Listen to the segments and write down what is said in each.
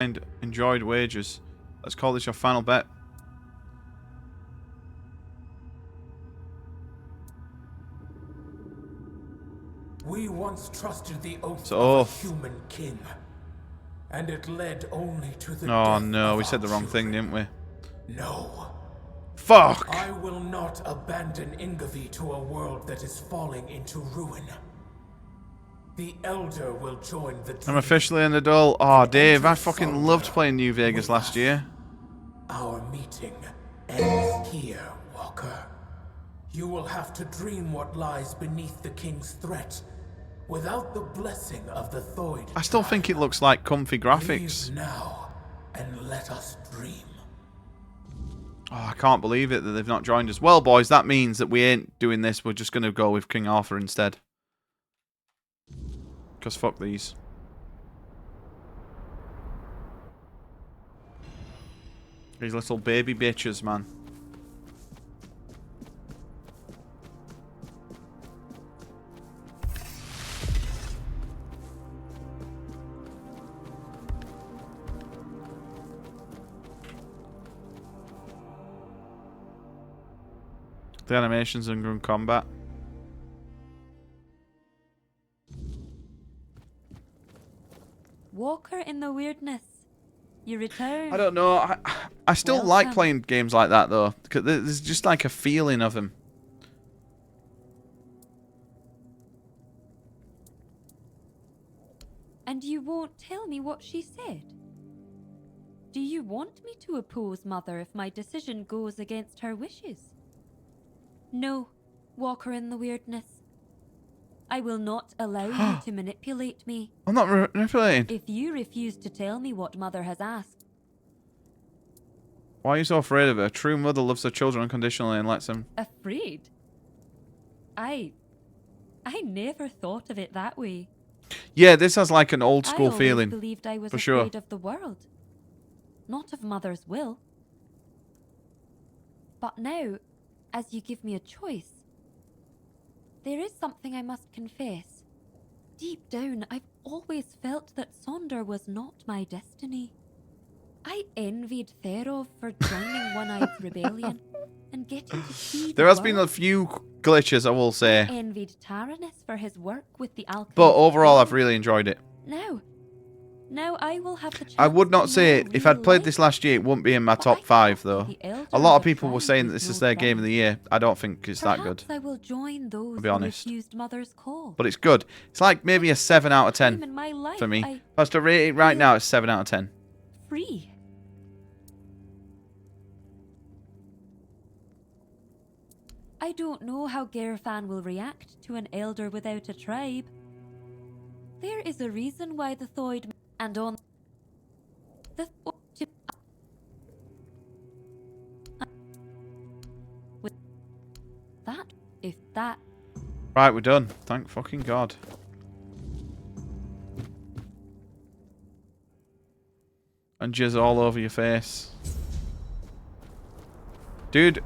And enjoyed wages. Let's call this your final bet. We once trusted the oath It's of oath. a human king, and it led only to the Oh death no, of we said our the wrong thing, children. didn't we? No. Fuck! I will not abandon Ingavi to a world that is falling into ruin. The Elder will join the I'm dream. officially an adult. Oh, And Dave, I enter fucking Sonder loved playing New Vegas with last us. year. Our meeting ends here, Walker. You will have to dream what lies beneath the King's threat, without the blessing of the Thoid. I still think it looks like comfy graphics. Leave now, and let us dream. Oh, I can't believe it that they've not joined us. Well, boys, that means that we ain't doing this. We're just going to go with King Arthur instead. Because fuck these. These little baby bitches, man. The animations and gun combat. Walker in the weirdness. You return. I don't know. I still like Welcome. playing games like that though, because there's just like a feeling of them. And you won't tell me what she said? Do you want me to oppose Mother if my decision goes against her wishes? No, Walker in the weirdness. I will not allow you to manipulate me. I'm not manipulating. If you refuse to tell me what Mother has asked, Why are you so afraid of her? A true mother loves her children unconditionally and lets them. afraid? I never thought of it that way. Yeah, this has like an old I school always feeling. believed I was for afraid sure. of the world, not of Mother's will. But now, as you give me a choice, there is something I must confess. Deep down, I've always felt that Sonder was not my destiny. I envied Therov for joining One-Eye's rebellion and getting to see There the has been a world. few glitches, I will say. Envied Taranis for his work with the alchemy. But overall, I've really enjoyed it. Now I will have the chance. I would not to say, know if I'd real played life. this last year, it wouldn't be in my But top I 5, cannot though. be the elder A lot of a people were tribe saying with that this no is their game of friends. the year. I don't think it's that good. Perhaps I will join those I'll be who honest. refused Mother's call. But it's good. It's like maybe a 7 out of Time 10 in my life, for me. I If I was to rate it right feel now, it's 7 out of 10. free. I don't know how Gerfan will react to an elder without a tribe. There is a reason why the Thoid and on the with that, if that Right, we're done. Thank fucking God. And jizz all over your face. Dude,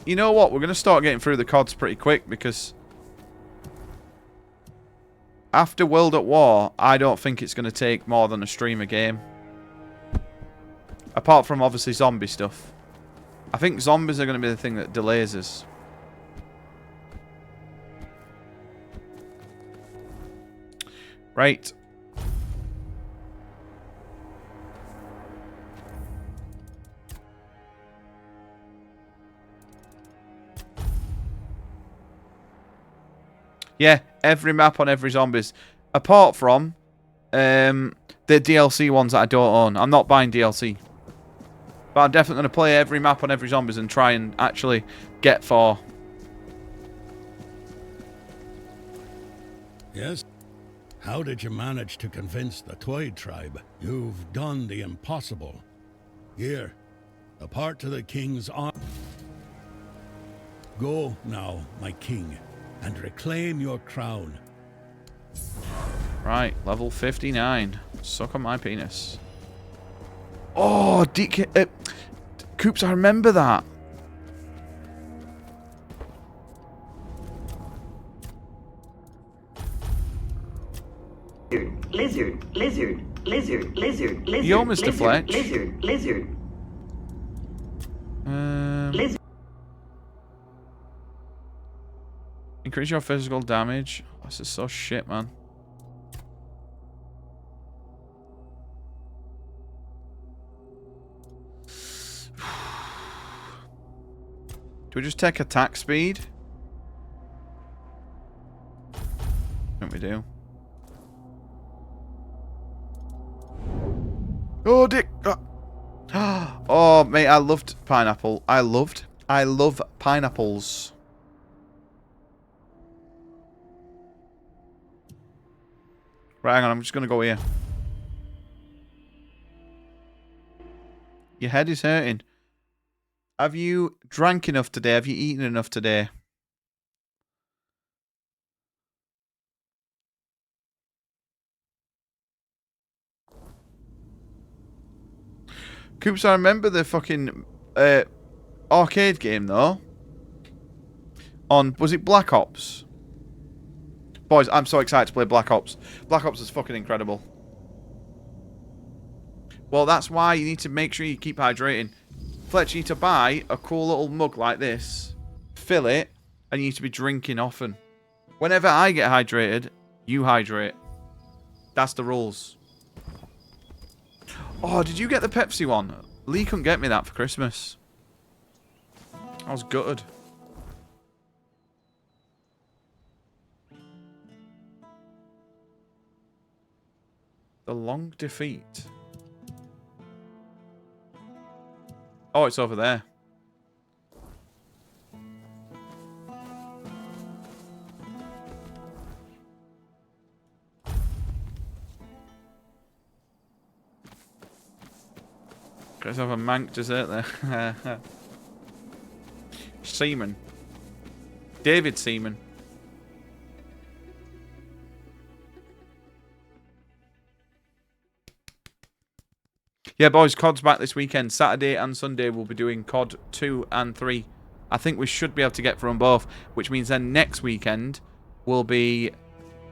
you know what? We're going to start getting through the CODs pretty quick because after World at War, I don't think it's going to take more than a stream a game. Apart from obviously zombie stuff. I think zombies are going to be the thing that delays us. Right. Yeah, every map on every zombies. Apart from the DLC ones that I don't own. I'm not buying DLC. But I'm definitely going to play every map on every zombies and try and actually get 4. Yes? How did you manage to convince the Thoid tribe? You've done the impossible. Here, a part to the king's arm. Go now, my king, and reclaim your crown. Right, level 59. Suck on my penis. Oh, DK... Coops, I remember that. Lizard, lizard, lizard. lizard, lizard, lizard. Yo, Mr. lizard, Fletch. Lizard, lizard. Lizard. Increase your physical damage. This is so shit, man. Do we just take attack speed? I think we do. Oh, dick! Oh, mate, I loved pineapple. I love pineapples. Right, hang on, I'm just gonna go here. Your head is hurting. Have you drank enough today? Have you eaten enough today? Coops, I remember the fucking arcade game though. On, was it Black Ops? Boys, I'm so excited to play Black Ops. Black Ops is fucking incredible. Well, that's why you need to make sure you keep hydrating. Fletch, you need to buy a cool little mug like this, fill it, and you need to be drinking often. Whenever I get hydrated, you hydrate. That's the rules. Oh, did you get the Pepsi one? Lee couldn't get me that for Christmas. I was gutted. The long defeat. Oh, it's over there. Let's have a mank dessert there. Seaman. David Seaman. Yeah, boys, COD's back this weekend. Saturday and Sunday we'll be doing COD 2 and 3. I think we should be able to get through them both, which means then next weekend will be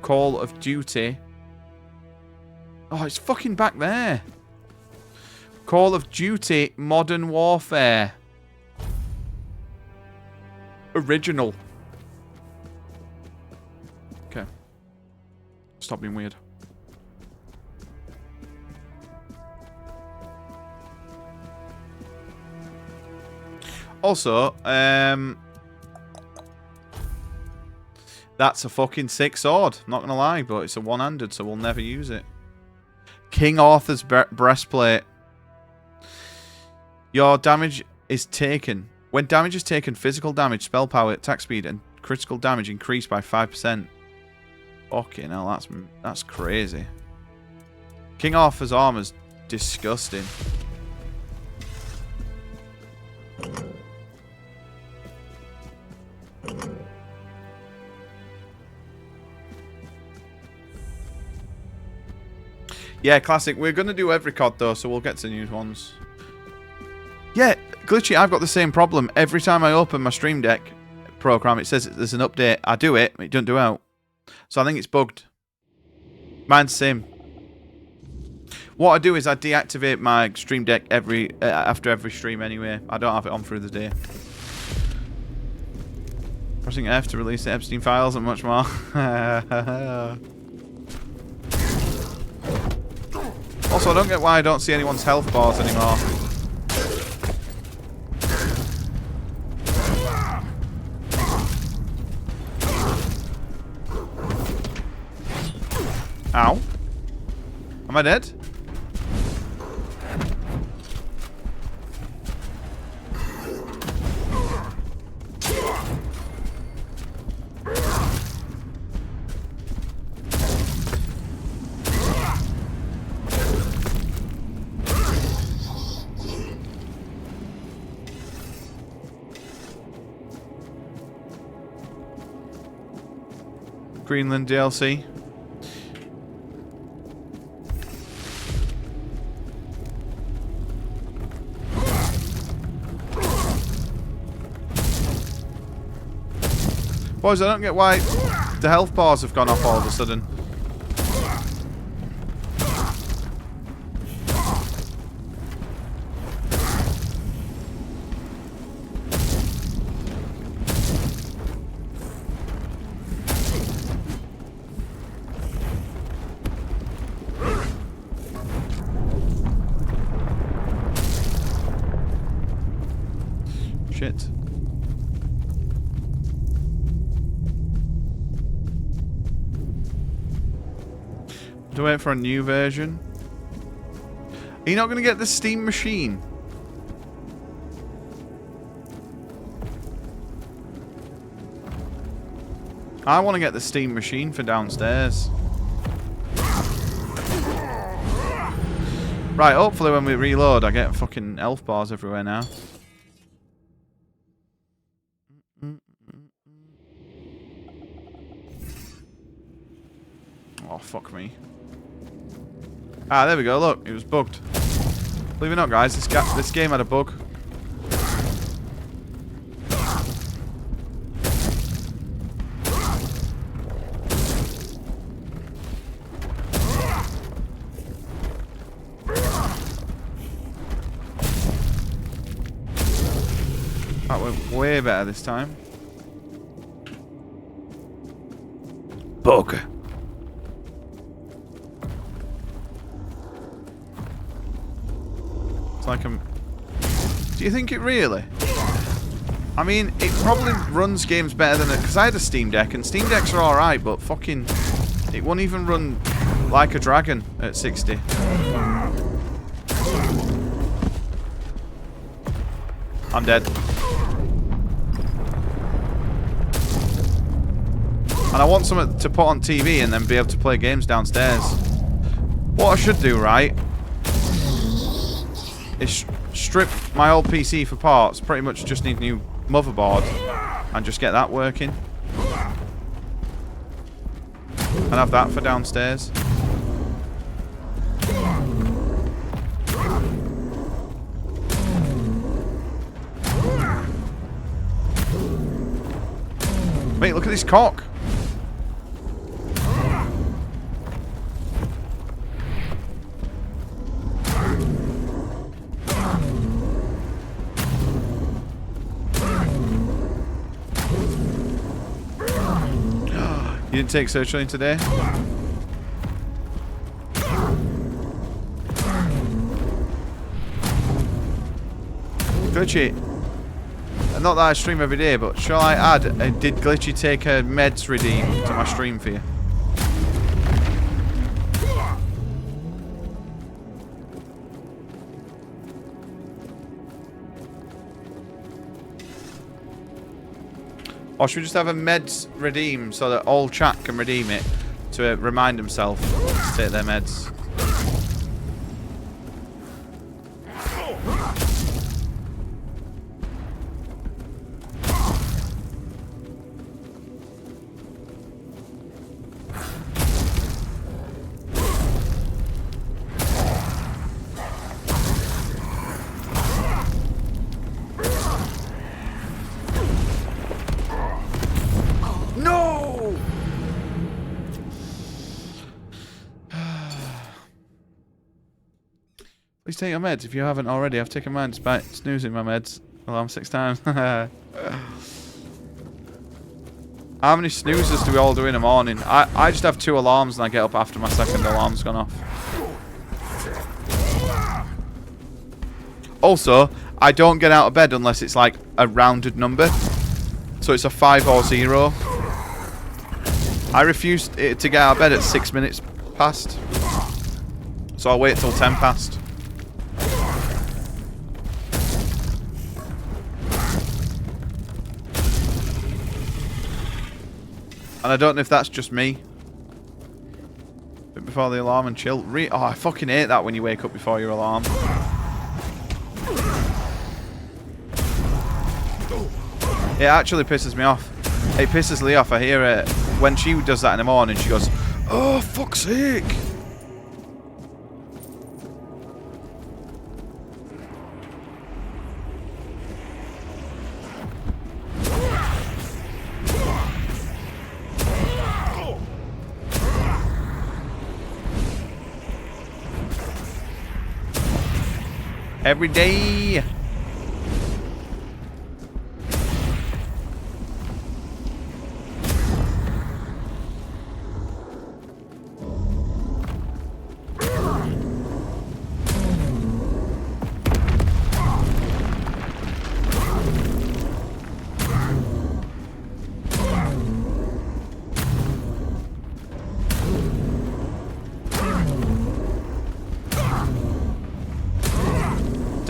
Call of Duty. Oh, it's fucking back there. Call of Duty Modern Warfare. Original. Okay. Stop being weird. Also, that's a fucking sick sword. Not gonna lie, but it's a one-handed, so we'll never use it. King Arthur's breastplate. Your damage is taken. When damage is taken, physical damage, spell power, attack speed, and critical damage increase by 5%. Fucking hell, that's crazy. King Arthur's armor's disgusting. Yeah, classic. We're going to do every COD though, so we'll get to new ones. Yeah, Glitchy, I've got the same problem. Every time I open my Stream Deck program, it says there's an update. I do it, it doesn't do out. So I think it's bugged. Mine's the same. What I do is I deactivate my Stream Deck after every stream anyway. I don't have it on through the day. Pressing F to release the Epstein files and much more. Also, I don't get why I don't see anyone's health bars anymore. Ow. Am I dead? Greenland DLC. Boys, I don't get why the health bars have gone off all of a sudden. Shit. To wait for a new version. Are you not going to get the Steam machine? I want to get the Steam machine for downstairs. Right, hopefully when we reload I get fucking health bars everywhere now. Oh, fuck me. Ah, there we go, look, it was bugged. Believe it or not, guys, this game had a bug. That went way better this time. Bug. It's like I'm... Do you think it really? I mean, it probably runs games better than it... Because I had a Steam Deck, and Steam Decks are alright, but fucking... It won't even run like a dragon at 60. I'm dead. And I want something to put on TV and then be able to play games downstairs. What I should do, right, is strip my old PC for parts. Pretty much just need a new motherboard and just get that working. And have that for downstairs. Mate, look at this cock. You didn't take searchlight today? Glitchy. Not that I stream every day, but shall I add, did Glitchy take a meds redeem to my stream for you? Or should we just have a meds redeem so that all chat can redeem it to remind themselves to take their meds? Please take your meds if you haven't already. I've taken mine despite snoozing my meds alarm 6 times. How many snoozes do we all do in the morning? I just have 2 alarms and I get up after my second alarm's gone off. Also, I don't get out of bed unless it's like a rounded number. So it's a 5 or 0. I refuse to get out of bed at 6 minutes past. So I'll wait till 10 past. And I don't know if that's just me. Bit before the alarm and chill. Oh, I fucking hate that when you wake up before your alarm. It actually pisses me off. It pisses Lee off. I hear it when she does that in the morning. She goes, "Oh, fuck's sake." Every day.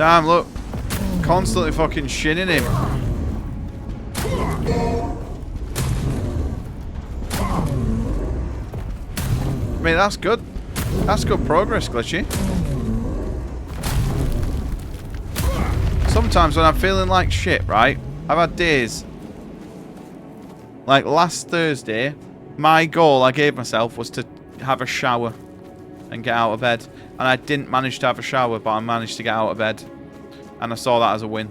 Damn, look. Constantly fucking shinning him. I mean, that's good. That's good progress, Glitchy. Sometimes when I'm feeling like shit, right? I've had days. Like last Thursday, my goal I gave myself was to have a shower and get out of bed. And I didn't manage to have a shower, but I managed to get out of bed. And I saw that as a win.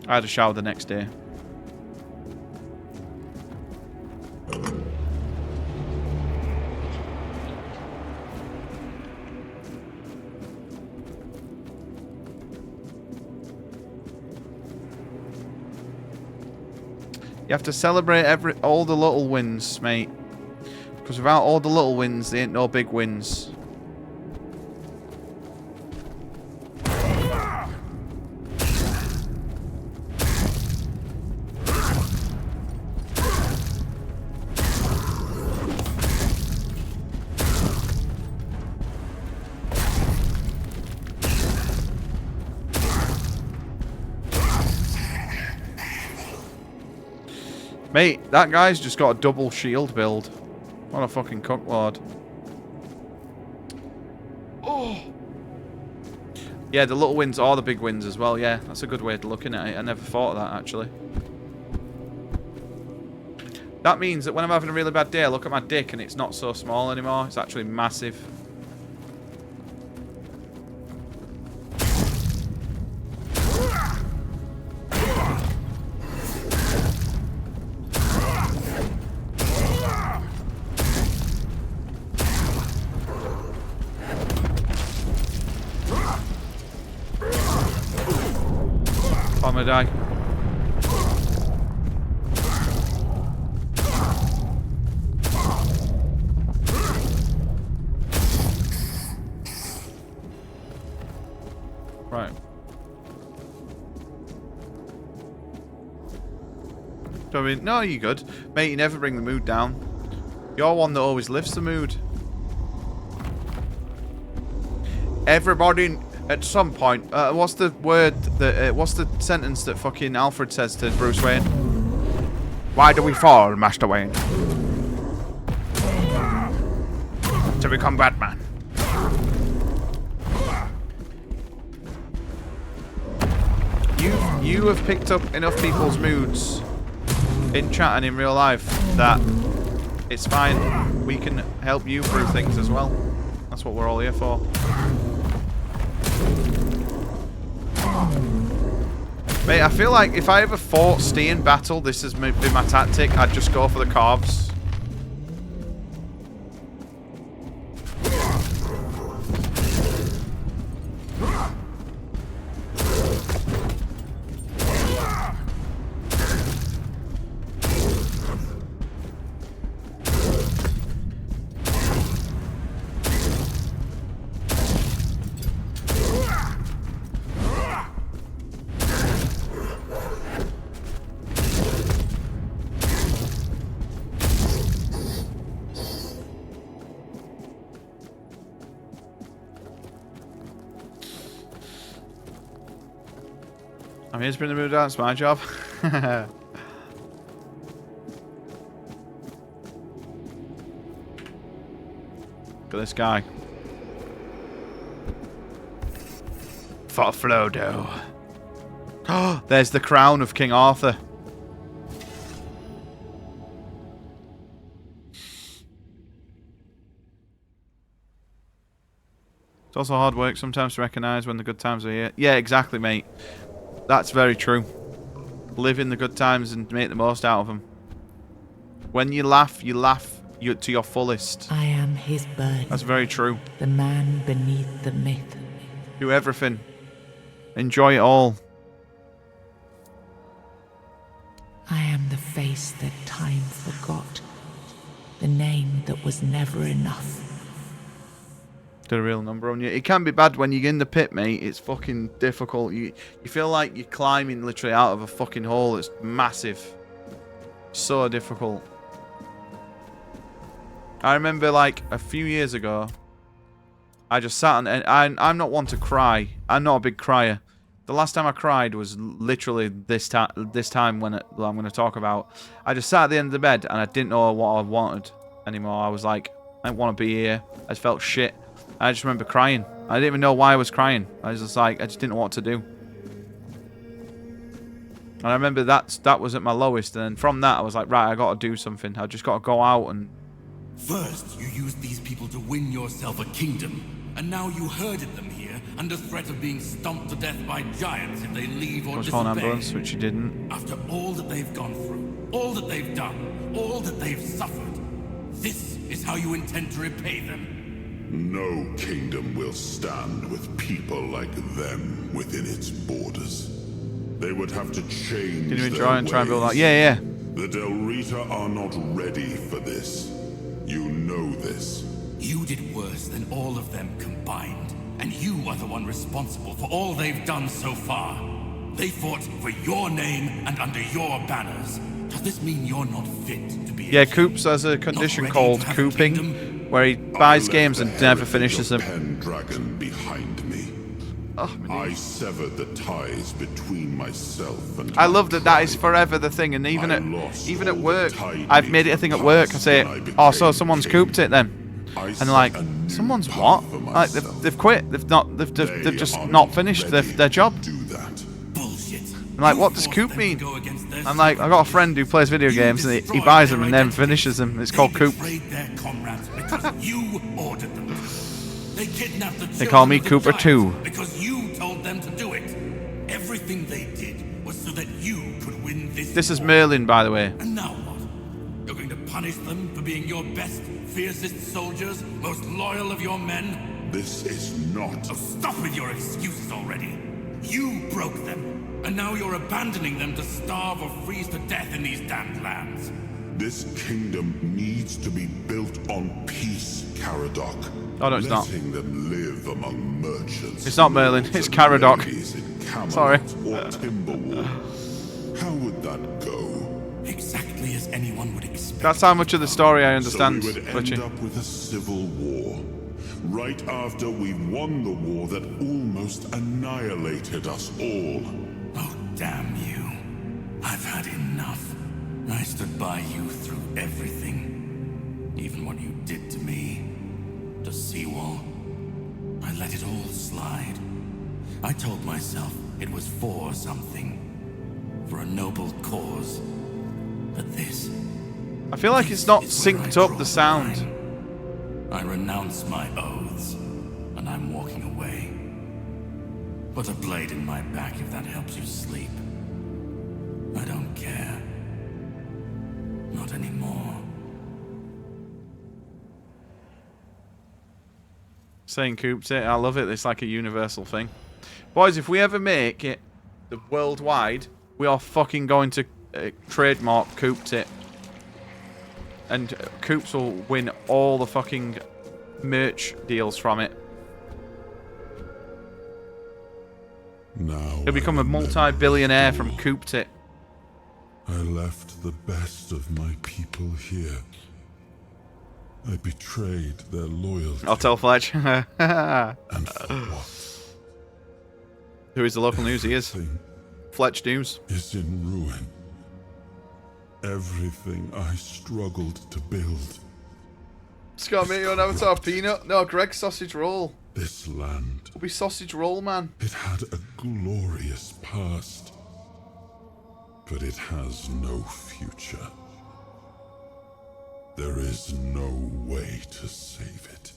I had a shower the next day. You have to celebrate all the little wins, mate. Because without all the little wins, there ain't no big wins. Mate, that guy's just got a double shield build. What a fucking cocklord. Oh! Yeah, the little wins are the big wins as well. Yeah, that's a good way of looking at it. I never thought of that, actually. That means that when I'm having a really bad day, I look at my dick and it's not so small anymore. It's actually massive. I'm gonna die. Right. So, I mean, no, you're good. Mate, you never bring the mood down. You're one that always lifts the mood. Everybody... At some point, what's the word that, what's the sentence that fucking Alfred says to Bruce Wayne? Why do we fall, Master Wayne? To become Batman. You have picked up enough people's moods in chat and in real life that it's fine. We can help you through things as well. That's what we're all here for. Mate, I feel like if I ever fought Stee in battle, this has been my tactic. I'd just go for the calves. I'm here to bring the mood down. It's my job. Look at this guy. For Frodo. Oh, there's the crown of King Arthur. It's also hard work sometimes to recognise when the good times are here. Yeah, exactly, mate. That's very true. Live in the good times and make the most out of them. When you laugh to your fullest. I am his burden. That's very true. The man beneath the myth. Do everything. Enjoy it all. I am the face that time forgot. The name that was never enough. Did a real number on you. It can be bad when you're in the pit, mate. It's fucking difficult. You feel like you're climbing literally out of a fucking hole. It's massive. So difficult. I remember like a few years ago, I just sat and I'm not one to cry. I'm not a big crier. The last time I cried was literally this time when I'm going to talk about. I just sat at the end of the bed and I didn't know what I wanted anymore. I was like, I don't want to be here. I just felt shit. I just remember crying. I didn't even know why I was crying. I was just like, I just didn't know what to do. And I remember that was at my lowest. And then from that, I was like, right, I got to do something. I just got to go out and... First, you used these people to win yourself a kingdom. And now you herded them here under threat of being stomped to death by giants if they leave or was called an disobey. ambulance, which you didn't. After all that they've gone through, all that they've done, all that they've suffered, this is how you intend to repay them. No kingdom will stand with people like them within its borders. They would have to change Did you their enjoy and try and build ways. that? Yeah, yeah. The Del Rita are not ready for this. You know this. You did worse than all of them combined, and you are the one responsible for all they've done so far. They fought for your name and under your banners. Does this mean you're not fit to be Yeah, Coops has a condition called cooping, where he buys games and never finishes them. Pendragon behind me. Oh, I severed the ties between myself and I my love that that is tribe. forever the thing, and even I at lost even at all the work, tidings I've made it a thing at work. I say, oh, so someone's cooped it then, and they're like, someone's what? Like they've quit. They've just not finished their job. Do that. bullshit. I'm like, what does coop mean? I'm like, I got a friend who plays video games and he buys them and never finishes them. It's called coop. Their comrades because you ordered them. They kidnapped the They call me children of the Cooper too. giants because you told them to do it. Everything they did was so that you could win this. This is war. Merlin, by the way. And now what? You're going to punish them for being your best, fiercest soldiers, most loyal of your men? This is not. So stop with your excuses already. You broke them, and now you're abandoning them to starve or freeze to death in these damned lands. This kingdom needs to be built on peace, Caradoc. Oh, no, it's not. Letting them live among merchants. It's not Merlin, lords it's and Caradoc. ladies in Camelot Sorry. Or Timberwolf. How would that go? Exactly as anyone would expect. That's how much of the story I understand, So we would end Butchie. up with a civil war. Right after we won the war that almost annihilated us all. Oh, damn you. I've had enough. I stood by you through everything. Even what you did to me. To Seawall. I let it all slide. I told myself it was for something. For a noble cause. But this... I feel like it's not is where I synced draw up the the sound. line. I renounce my oaths, and I'm walking away. Put a blade in my back if that helps you sleep. I don't care. Not anymore. Saying coops it, I love it. It's like a universal thing. Boys, if we ever make it the worldwide, we are fucking going to trademark cooped it. And Coops will win all the fucking merch deals from it. Now He'll become I a remember multi-billionaire the from war. Cooped it. I left the best of my people here. I betrayed their loyalty. I'll tell Fletch. And for what? Who is the local news? He is. Everything Fletch News. is in ruin. Everything I struggled to build. Scott, mate, you want avatar peanut? No, Greg sausage roll. This land, It'll be sausage roll, man. it had a glorious past. But it has no future. There is no way to save it.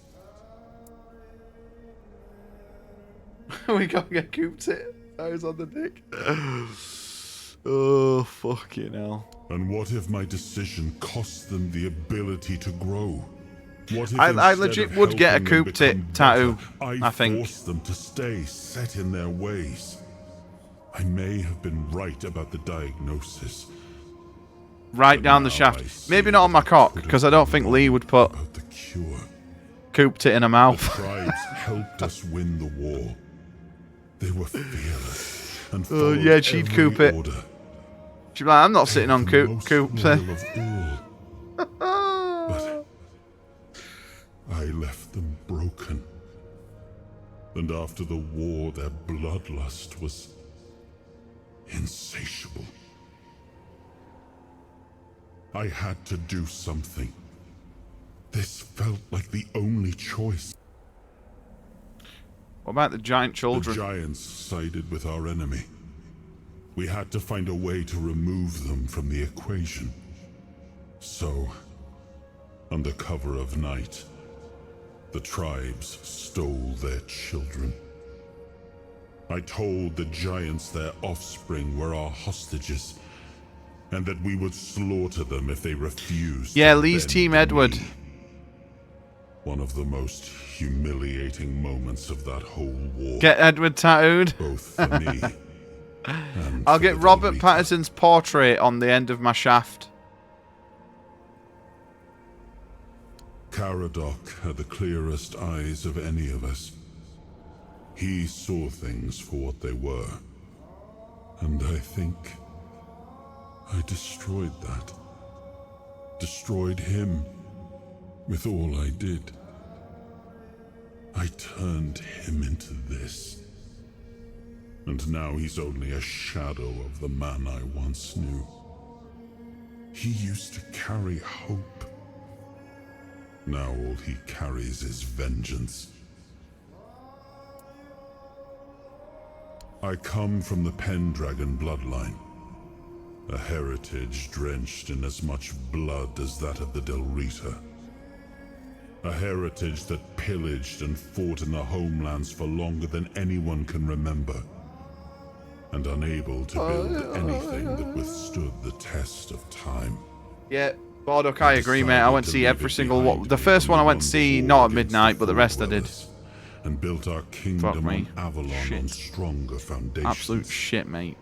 We gotta get Cooped it. I was on the dick. Oh, fucking hell. And what if my decision cost them the ability to grow? What if I instead legit of would get a helping them Cooped it become tattoo, better, I think. forced them to stay set in their ways? I may have been right about the diagnosis. Right But down the now I shaft. see Maybe not on my cock, could because have I don't think Lee would put about the cure. Cooped it in her The mouth. tribes helped us win the war. They were fearless and Oh, followed yeah, she'd every coop it. order. She'd be like, I'm not sitting on The Coop. most Coop. loyal of all. But I left them broken, And after the war, their bloodlust was insatiable. I had to do something. This felt like the only choice. What about the giant children? The giants sided with our enemy. We had to find a way to remove them from the equation. So, under cover of night, the tribes stole their children. I told the giants their offspring were our hostages, and that we would slaughter them if they refused. Yeah, to Lee's bend Team to Edward. me. One of the most humiliating moments of that whole war. Get Edward tattooed. Both for me and I'll for get the Robert Delrita. Patterson's portrait on the end of my shaft. Caradoc had the clearest eyes of any of us. He saw things for what they were. And I think I destroyed that. Destroyed him with all I did. I turned him into this. And now he's only a shadow of the man I once knew. He used to carry hope. Now all he carries is vengeance. I come from the Pendragon bloodline, a heritage drenched in as much blood as that of the Delrita. A heritage that pillaged and fought in the homelands for longer than anyone can remember, and unable to build anything that withstood the test of time. Yeah, Bardock, I agree, mate. I went to see every single one. The first one I went to see, not at midnight, but the rest I did. And built our Fuck kingdom me. on Avalon Shit. on stronger foundations. Absolute shit, mate.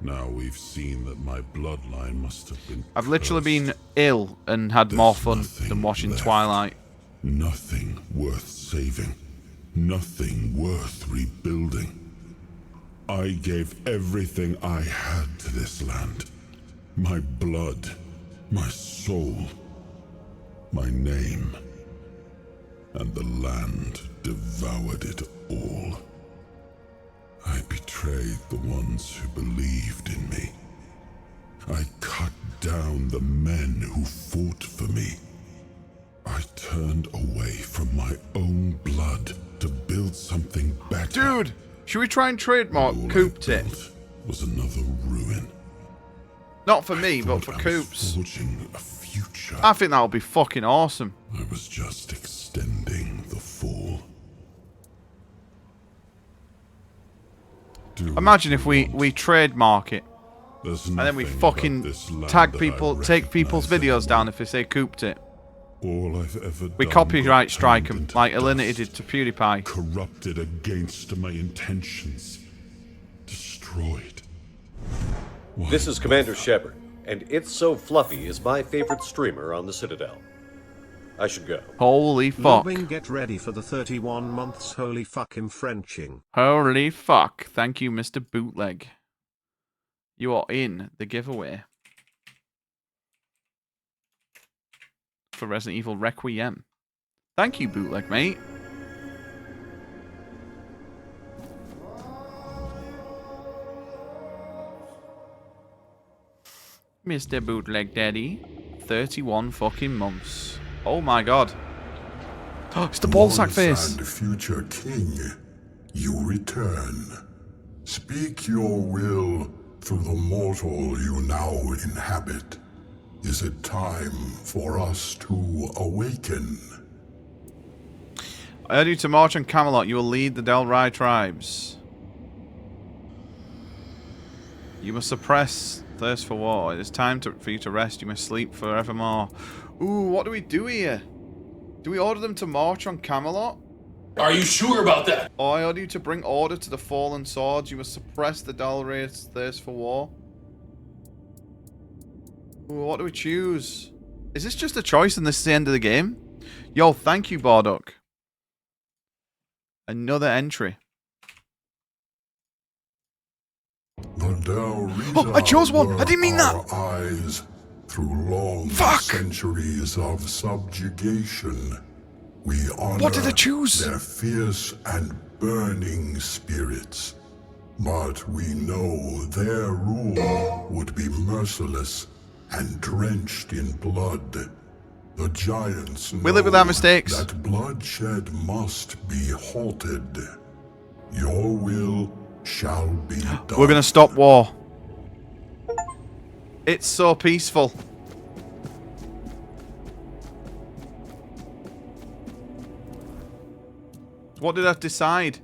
Now we've seen that my bloodline must have been I've literally been cursed. ill and had more There's fun nothing than watching left. Twilight. Nothing worth saving. Nothing worth rebuilding. I gave everything I had to this land. My blood, my soul, my name. And the land devoured it all. I betrayed the ones who believed in me. I cut down the men who fought for me. I turned away from my own blood to build something better. Dude, should we try and trademark All I Cooped it? built was another ruin. Not for me, but Thought for I was Coops. forging a future. I think that would be fucking awesome. I was just extending the fall. Do Imagine what if you want. we trademark it There's and then we nothing fucking about this land tag that people, I take people's recognize videos down anymore. if they say Cooped it. All I've ever We done copyright got strike turned them, into like Alinity dust, did to PewDiePie. corrupted against my intentions, destroyed. Why This is Commander bother? Shepard, and It's So Fluffy is my favorite streamer on the Citadel. I should go. Holy fuck. Lobbing, get ready for the 31 months holy fucking Frenching. Holy fuck. Thank you, Mr. Bootleg. You are in the giveaway for Resident Evil Requiem. Thank you, Bootleg, mate. Mr. Bootleg Daddy. 31 fucking months. Oh my god. It's the ballsack face. And future king, you return. Speak your will through the mortal you now inhabit. Is it time for us to awaken? I urge you to march on Camelot. You will lead the Delrai tribes. You must suppress thirst for war. It is time for you to rest. You must sleep forevermore. Ooh, what do we do here? Do we order them to march on Camelot? Are you sure about that? Or I order you to bring order to the fallen swords. You must suppress the Delrai's thirst for war. Ooh, what do we choose? Is this just a choice and this is the end of the game? Yo, thank you, Bardock. Another entry. The Delrita Oh, I chose one! I didn't mean that! our eyes through long Fuck! centuries of subjugation. We honor What did I choose? their fierce and burning spirits. But we know their rule would be merciless and drenched in blood. The giants We live with our mistakes. that bloodshed must be halted. Your will shall be done. We're gonna stop war. It's so peaceful. What did I decide?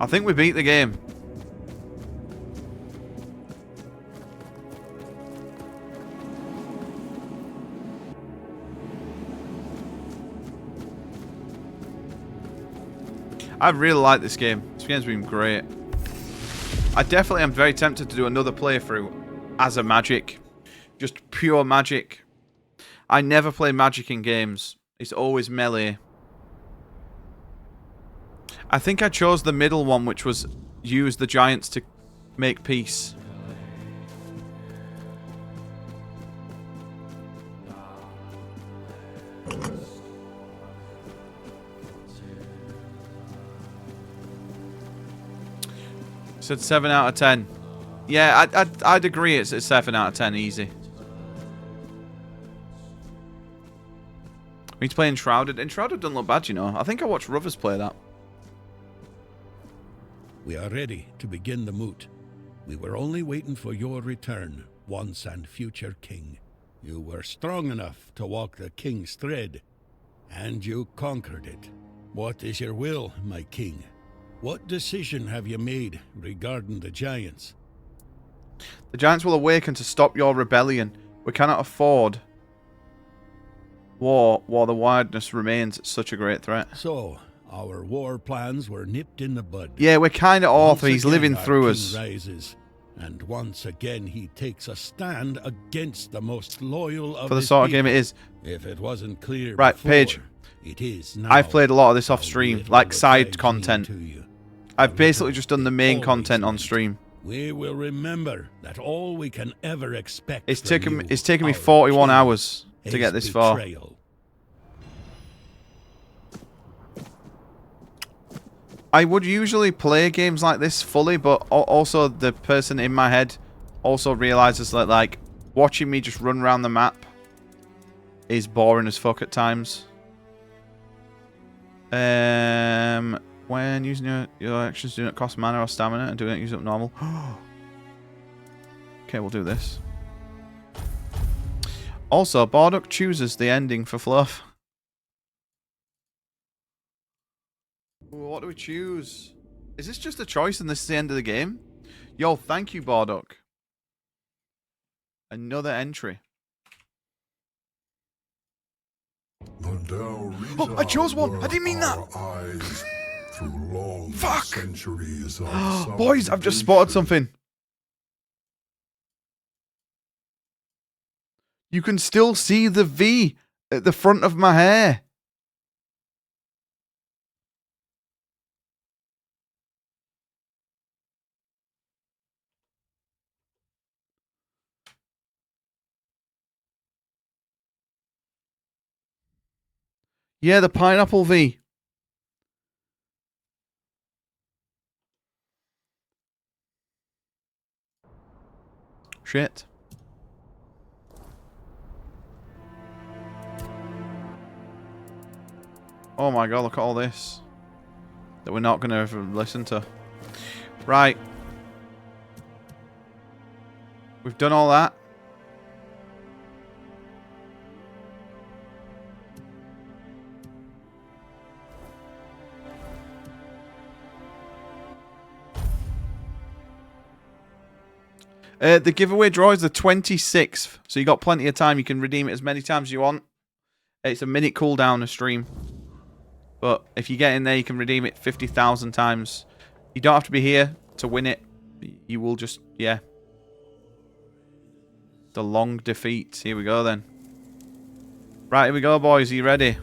I think we beat the game. I really like this game. This game's been great. I definitely am very tempted to do another playthrough as a magic. Just pure magic. I never play magic in games. It's always melee. I think I chose the middle one, which was use the giants to make peace. Said 7 out of 10. Yeah, I'd agree it's a 7 out of 10 easy. We need to play Enshrouded. Enshrouded doesn't look bad, you know. I think I watched Ruthers play that. We are ready to begin the moot. We were only waiting for your return, once and future king. You were strong enough to walk the king's thread, and you conquered it. What is your will, my king? What decision have you made regarding the giants? The giants will awaken to stop your rebellion. We cannot afford war while the wilderness remains such a great threat. So, our war plans were nipped in the bud. Yeah, we're kind of Arthur. He's Once living again, our through king us. rises, and once again he takes a stand against the most loyal of For the his sort of game people. it is. If it wasn't clear Right, before, Paige. it is now. I've played a lot of this off stream, Albeit like with a side tragedy content. to you. I've basically just done the main Always content on meant. stream. We will remember that all we can ever expect It's from taken you, it's taken me our 41 king, hours to is get this far. betrayal. I would usually play games like this fully, but also the person in my head also realizes that, like, watching me just run around the map is boring as fuck at times. When using your actions do not cost mana or stamina and do not use up normal. Okay, we'll do this. Also, Bardock chooses the ending for Fluff. Ooh, what do we choose? Is this just a choice and this is the end of the game? Yo, thank you, Bardock. Another entry. Oh, I chose one! I didn't mean that! Eyes through long Fuck! centuries of Boys, I've just spotted something. You can still see the V at the front of my hair. Yeah, the pineapple V. Shit. Oh my god, look at all this. That we're not going to listen to. Right. We've done all that. The giveaway draw is the 26th, so you got plenty of time. You can redeem it as many times as you want. It's a minute cooldown a stream. But if you get in there, you can redeem it 50,000 times. You don't have to be here to win it. You will just, yeah. The long defeat. Here we go then. Right, here we go, boys. Are you ready?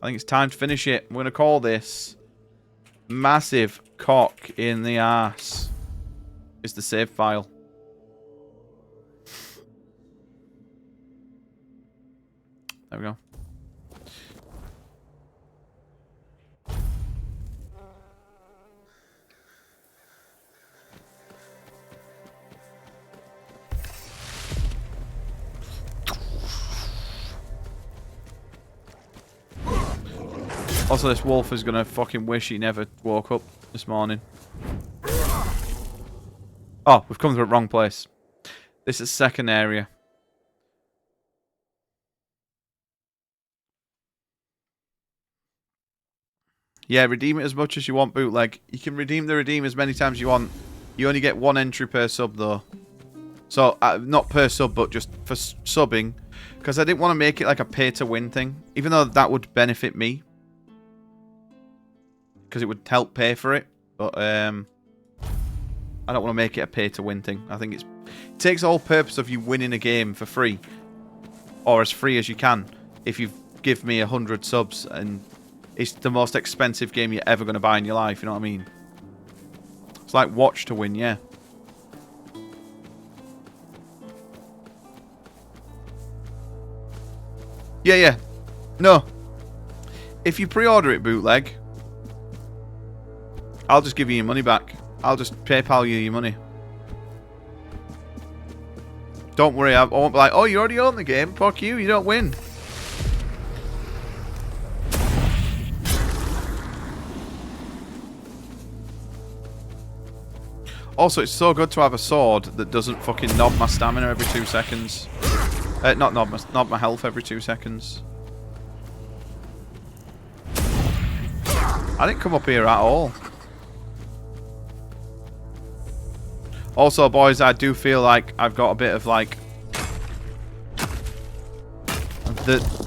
I think it's time to finish it. I'm going to call this Massive Cock in the Arse. It's the save file. There we go. Also, this wolf is gonna fucking wish he never woke up this morning. Oh, we've come to the wrong place. This is second area. Yeah, redeem it as much as you want, bootleg. You can redeem the redeem as many times as you want. You only get 1 entry per sub, though. So, not per sub, but just for subbing. Because I didn't want to make it like a pay-to-win thing. Even though that would benefit me. Because it would help pay for it. But, I don't want to make it a pay-to-win thing. I think it takes the whole purpose of you winning a game for free. Or as free as you can. If you give me 100 subs and... it's the most expensive game you're ever going to buy in your life, you know what I mean? It's like watch to win, yeah. Yeah. No. If you pre-order it, bootleg, I'll just give you your money back. I'll just PayPal you your money. Don't worry, I won't be like, oh, you already own the game. Fuck you, you don't win. Also, it's so good to have a sword that doesn't fucking knob my stamina every 2 seconds. Not knob my health every 2 seconds. I didn't come up here at all. Also, boys, I do feel like I've got a bit of like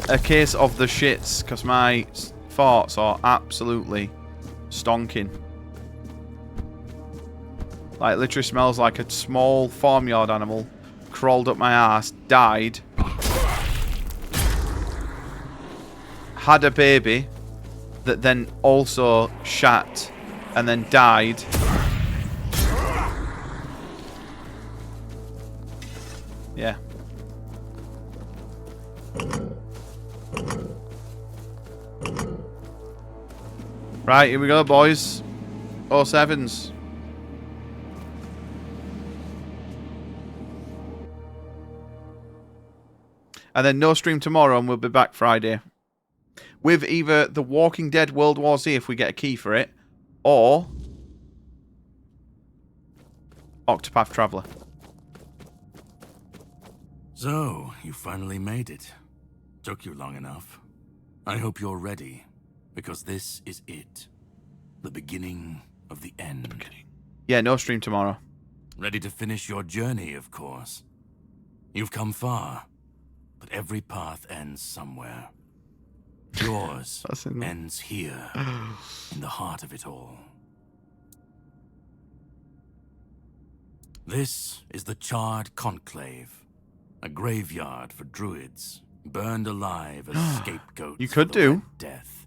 a case of the shits because my farts are absolutely stonking. Like, literally smells like a small farmyard animal crawled up my ass, died, had a baby that then also shat and then died. Yeah. Right, here we go, boys. 07s. And then no stream tomorrow, and we'll be back Friday. With either The Walking Dead World War Z, if we get a key for it, or Octopath Traveler. So, you finally made it. Took you long enough. I hope you're ready, because this is it. The beginning of the end. Yeah, no stream tomorrow. Ready to finish your journey, of course. You've come far, but every path ends somewhere. Yours ends here, in the heart of it all. This is the Charred Conclave, a graveyard for druids, burned alive as scapegoats you could for the do. Red Death.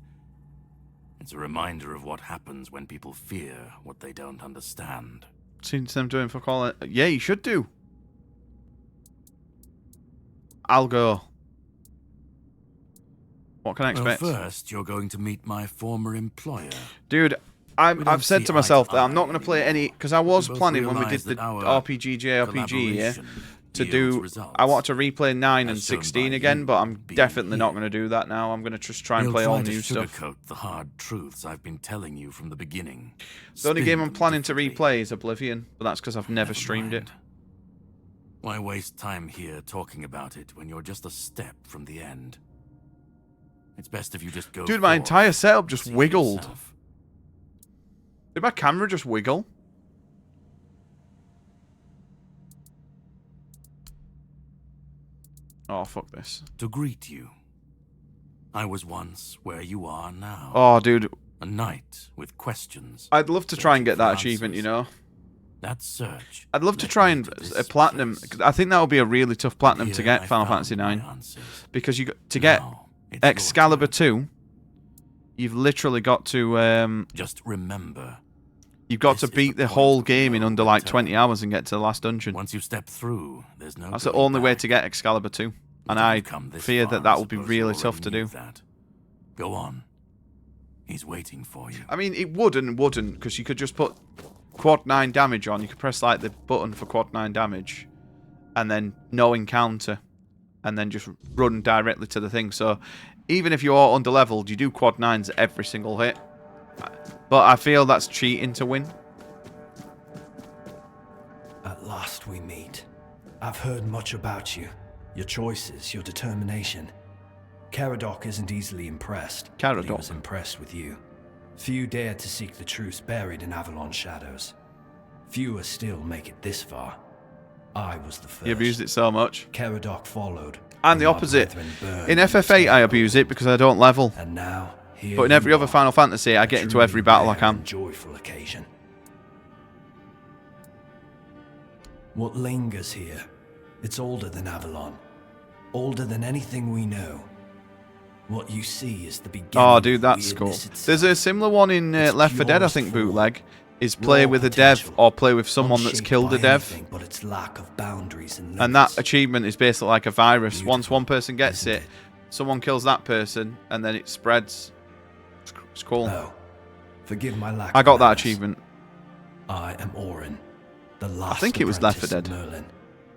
It's a reminder of what happens when people fear what they don't understand. Seen them doing fuck all. Yeah, you should do. I'll go. What can I expect? Well, first, you're going to meet my former employer. Dude, I've said to myself that I'm not going to play any... because I was planning when we did the RPG JRPG, yeah, to do... I wanted to replay 9 and 16 again, but I'm definitely not going to do that now. I'm going to just try and play all new stuff. Sugarcoat the hard truths I've been telling you from the beginning. The only game I'm planning to replay is Oblivion, but that's because I've never streamed it. Why waste time here talking about it when you're just a step from the end? It's best if you just go. Dude, my entire setup just wiggled. Did my camera just wiggle? Oh, fuck this. To greet you. I was once where you are now. Oh, dude. A knight with questions. I'd love to try and get that achievement, you know? That search. I'd love to try and a platinum. I think that would be a really tough platinum to get Final Fantasy 9. Because you to get Excalibur 2, you've literally got to just remember. You've got to beat the whole game in under like 20 hours and get to the last dungeon. Once you step through, there's no. That's the only way to get Excalibur 2. And I fear that that will be really tough to do. Go on. He's waiting for you. I mean, it would and wouldn't, because you could just put quad 9 damage on. You could press like the button for quad 9 damage, and then no encounter, and then just run directly to the thing. So even if you are underleveled, you do quad 9s every single hit. But I feel that's cheating to win. At last we meet. I've heard much about you. Your choices, your determination. Caradoc isn't easily impressed. But he was impressed with you. Few dared to seek the truths buried in Avalon shadows. Fewer still make it this far. I was the first. You abused it so much. Caradoc followed. And the opposite. In FF8 I abuse it because I don't level. And now, here but in every other Final Fantasy I get into every battle I can. Joyful occasion. What lingers here? It's older than Avalon. Older than anything we know. What you see is the beginning. Oh, dude, that's cool. There's a similar one in Left 4 Dead, I think, bootleg. Is play with a dev or play with someone that's killed a dev. But its lack of boundaries and that achievement is basically like a virus. Once one person gets it, someone kills that person, and then it spreads. It's cool. Oh, forgive my lack. I got that achievement. I am Orin, the last. I think it was Left 4 Dead. Merlin,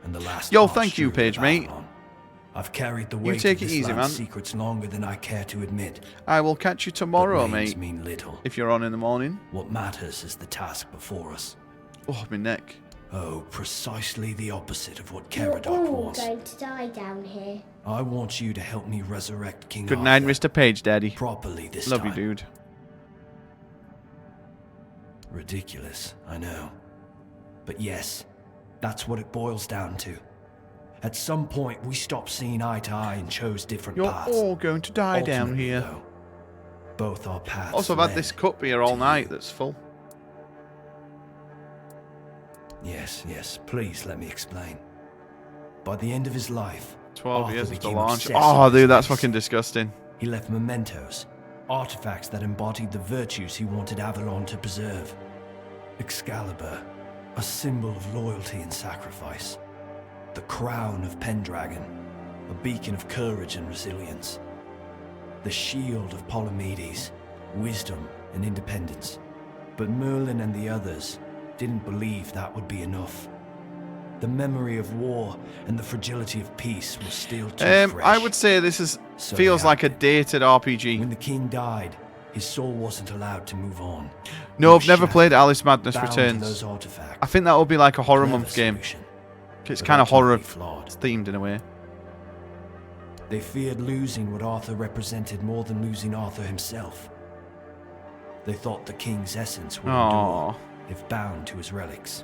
and the last. Yo, thank you, Page Mate. I've carried the weight you take of it this easy, man. land's secrets longer than I care to admit. I will catch you tomorrow, But names mate. mean little. If you're on in the morning. What matters is the task before us. Oh, my neck. Oh, precisely the opposite of what You're Caradoc all wants. going to die down here. I want you to help me resurrect King Good night, Arthur Mr. Page, Daddy. properly this Love time. you, dude. Ridiculous, I know. But yes, that's what it boils down to. At some point, we stopped seeing eye to eye and chose different You're paths. all going to die down Ultimately, here. though, both our paths Also, I've had led this cup here all night that's full. Yes, yes, please let me explain. By the end of his life, 12 Arthur years after became launch. obsessed Oh, with dude, his that's race. fucking disgusting. He left mementos, artifacts that embodied the virtues he wanted Avalon to preserve. Excalibur, a symbol of loyalty and sacrifice. The crown of Pendragon, a beacon of courage and resilience. The shield of Palamedes, wisdom and independence. But Merlin and the others didn't believe that would be enough. The memory of war and the fragility of peace was still too fresh. I would say this is feels like a dated RPG. When the king died, his soul wasn't allowed to move on. No, I've never played Alice Madness bound to Returns. those artifacts. I think that will be like a horror month game. Solution, It's but kind of horror ultimately flawed. themed in a way. They feared losing what Arthur represented more than losing Arthur himself. They thought the king's essence would endure if bound to his relics.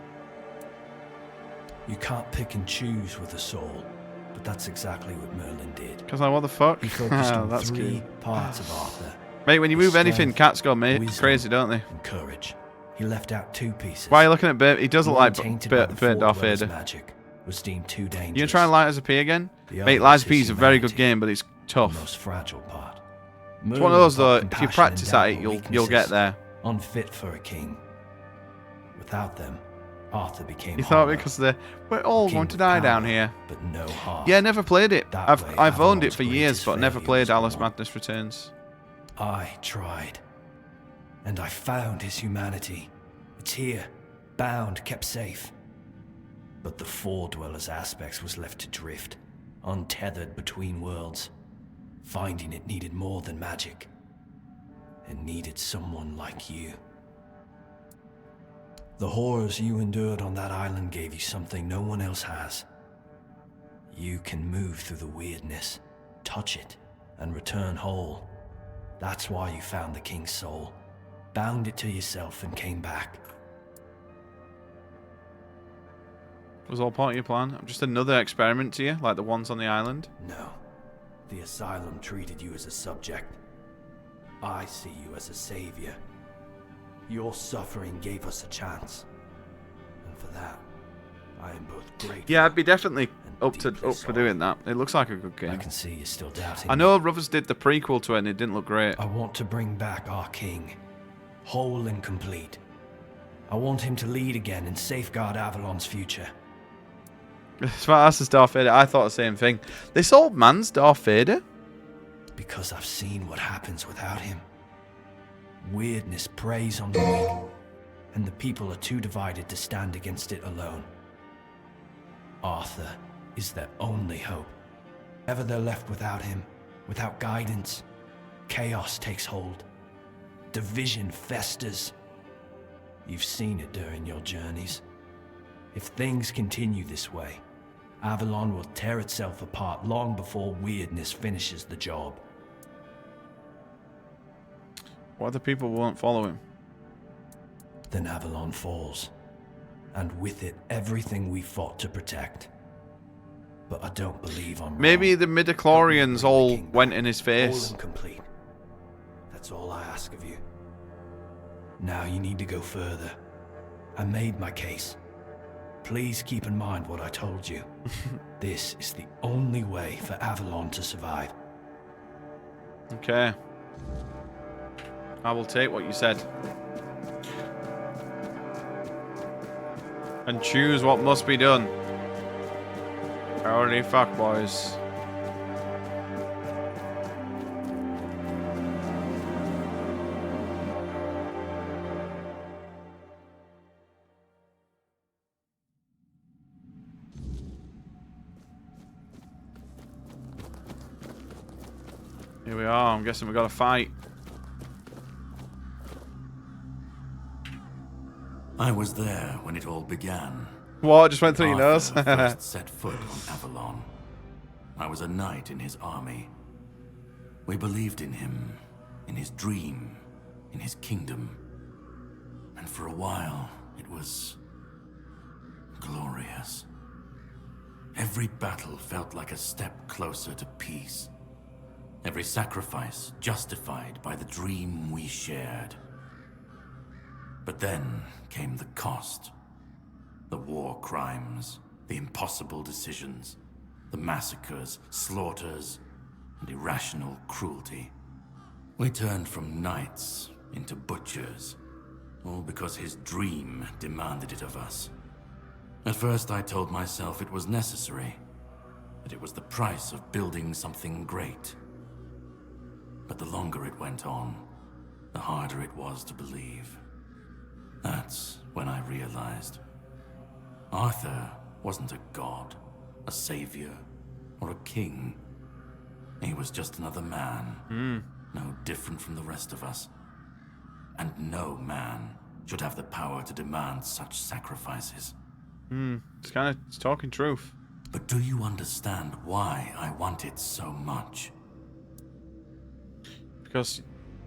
You can't pick and choose with a soul, but that's exactly what Merlin did. Because like, what the fuck? He focused on That's three good. parts of Arthur. Mate, when you move anything, Strength, cats go mate wisdom, crazy, don't they? And courage. He left out two pieces. Why are you looking at Bert? He does look One like tainted by the Bert Darth Four-Dwellers' Vader. magic was deemed too dangerous. You gonna try and Light as a P again? The Mate, other Light as a was P his is a very good humanity, game, but it's tough. The most fragile part. It's one of those though, Merlin if you felt practice compassion at it, and you'll get weaknesses, there. Unfit for a king. Without them, Arthur became You thought hollow. because we're all King going to with die power, down here. But no heart. Yeah, never played it. That way, I've owned it Avalon's for years, greatest but never failure played was Alice born. Madness Returns. I tried. And I found his humanity. It's here, bound, kept safe. But the Four-Dwellers' aspects was left to drift, untethered between worlds. Finding it needed more than magic. It needed someone like you. The horrors you endured on that island gave you something no one else has. You can move through the weirdness, touch it, and return whole. That's why you found the king's soul, bound it to yourself, and came back. Was all part of your plan? I'm just another experiment to you, like the ones on the island. No. The asylum treated you as a subject. I see you as a savior. Your suffering gave us a chance. And for that, I am both grateful. Yeah, I'd be definitely up for sorry. doing that. It looks like a good game. I can see you're still doubting. I know Ruffers did the prequel to it and it didn't look great. I want to bring back our king, whole and complete. I want him to lead again and safeguard Avalon's future. Smart ass is Darth Vader. I thought the same thing. This old man's Darth Vader? Because I've seen what happens without him. Weirdness preys on the weak, and the people are too divided to stand against it alone. Arthur is their only hope. Ever they're left without him, without guidance, chaos takes hold. Division festers. You've seen it during your journeys. If things continue this way, Avalon will tear itself apart long before weirdness finishes the job. What if the people won't follow him? Then Avalon falls, and with it everything we fought to protect. But I don't believe I'm Maybe wrong. the midichlorians all went in his face. Whole and complete. That's all I ask of you. Now you need to go further. I made my case. Please keep in mind what I told you. This is the only way for Avalon to survive. Okay. I will take what you said. And choose what must be done. Holy fuck, boys. Here we are. I'm guessing we got to fight. I was there when it all began. What? Just went through your nose? Arthur first set foot on Avalon. I was a knight in his army. We believed in him, in his dream, in his kingdom. And for a while, it was glorious. Every battle felt like a step closer to peace. Every sacrifice justified by the dream we shared. But then came the cost. The war crimes, the impossible decisions, the massacres, slaughters, and irrational cruelty. We turned from knights into butchers, all because his dream demanded it of us. At first I told myself it was necessary, that it was the price of building something great. But the longer it went on, the harder it was to believe. That's when I realized Arthur wasn't a god, a savior, or a king. He was just another man, no different from the rest of us. And no man should have the power to demand such sacrifices. It's talking truth. But do you understand why I want it so much? Because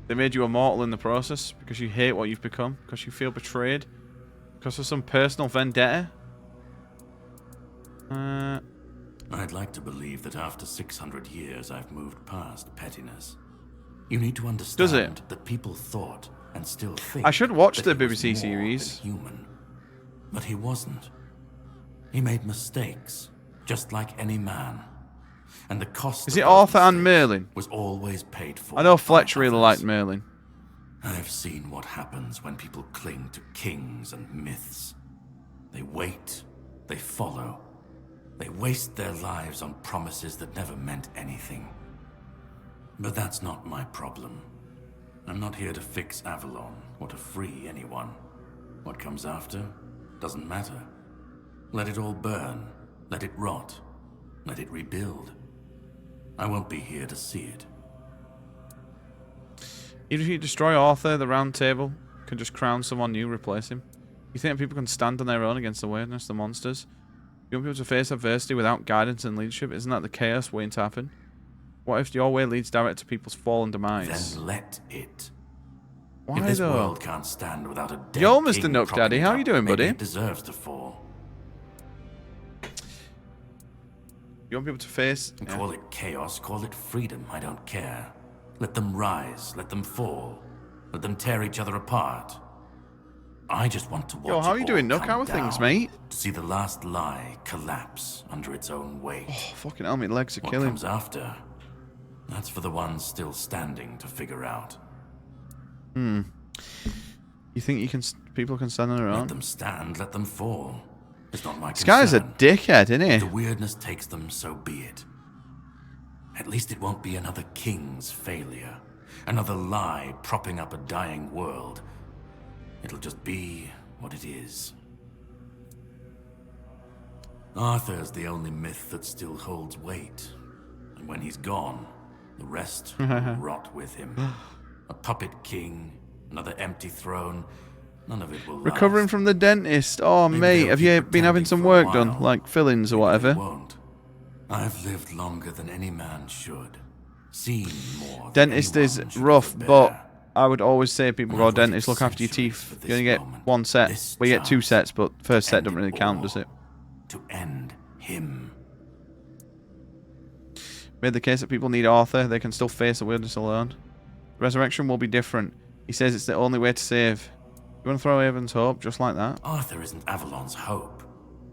they made you immortal in the process. Because you hate what you've become. Because you feel betrayed. Because of some personal vendetta. I'd like to believe that after 600 years I've moved past pettiness. You need to understand that people thought and still think I should watch that the he was BBC more series. than human. But he wasn't. He made mistakes, just like any man. And the cost Is of it those Arthur and mistakes Merlin? was always paid for. I know by Fletcher really others. liked Merlin. I've seen what happens when people cling to kings and myths. They wait, they follow, they waste their lives on promises that never meant anything. But that's not my problem. I'm not here to fix Avalon or to free anyone. What comes after doesn't matter. Let it all burn, let it rot, let it rebuild. I won't be here to see it. Even if you destroy Arthur, the Round Table can just crown someone new, replace him. You think people can stand on their own against the weirdness, the monsters? You want people to face adversity without guidance and leadership? Isn't that the chaos waiting to happen? What if your way leads direct to people's fall and demise? Then let it. Why if this though? world can't stand without a dead Yo, Mr. king Nook propping Daddy, it how up, you doing, maybe buddy? It deserves to fall. You want people to face... Call it chaos, call it freedom, I don't care. Let them rise, let them fall. Let them tear each other apart. I just want to watch Yo, how it you all doing, Nook? come How are things, down, mate? To see the last lie collapse under its own weight. Oh, fucking hell, my legs are What killing. comes after? That's for the ones still standing to figure out. You think people can stand on their Let own? them stand, let them fall. It's not my This guy's a concern. dickhead, isn't If the he? weirdness takes them, so be it. At least it won't be another king's failure. Another lie propping up a dying world. It'll just be what it is. Arthur's the only myth that still holds weight. And when he's gone, the rest will rot with him. A puppet king, another empty throne. None of it will last. Recovering from the dentist. Oh, mate, have you been having some work done? Like fillings or whatever? Won't. I've lived longer than any man should. Seen more. Dentist is rough, but I would always say people go dentist, look after your teeth. You only get one set. Well, you get two sets, but first set doesn't really count, does it? To end him. Made the case that people need Arthur. They can still face the weirdness alone. Resurrection will be different. He says it's the only way to save. You want to throw away everyone's hope just like that? Arthur isn't Avalon's hope.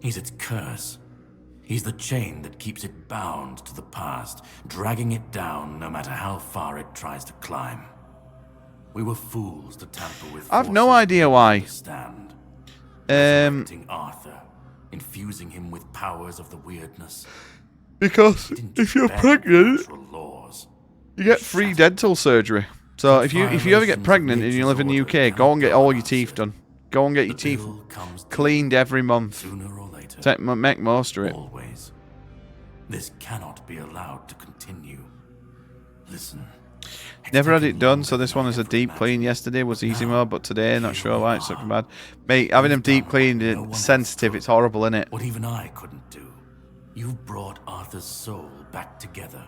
He's its curse. He's the chain that keeps it bound to the past, dragging it down no matter how far it tries to climb. We were fools to tamper with. I've no idea why. Resurrecting Arthur, infusing him with powers of the weirdness. Because if you're pregnant, you get free dental surgery. So if you ever get pregnant and you live in the UK, go and get all your teeth done. Go and get your teeth cleaned every month. Make most of it. Always. This cannot be allowed to continue. Listen. Never had it done, so this one is a deep clean. Yesterday was easy mode, but today, not sure why it's so bad. Mate, having them deep cleaned, it's sensitive, it's horrible, innit? What even I couldn't do. You've brought Arthur's soul back together.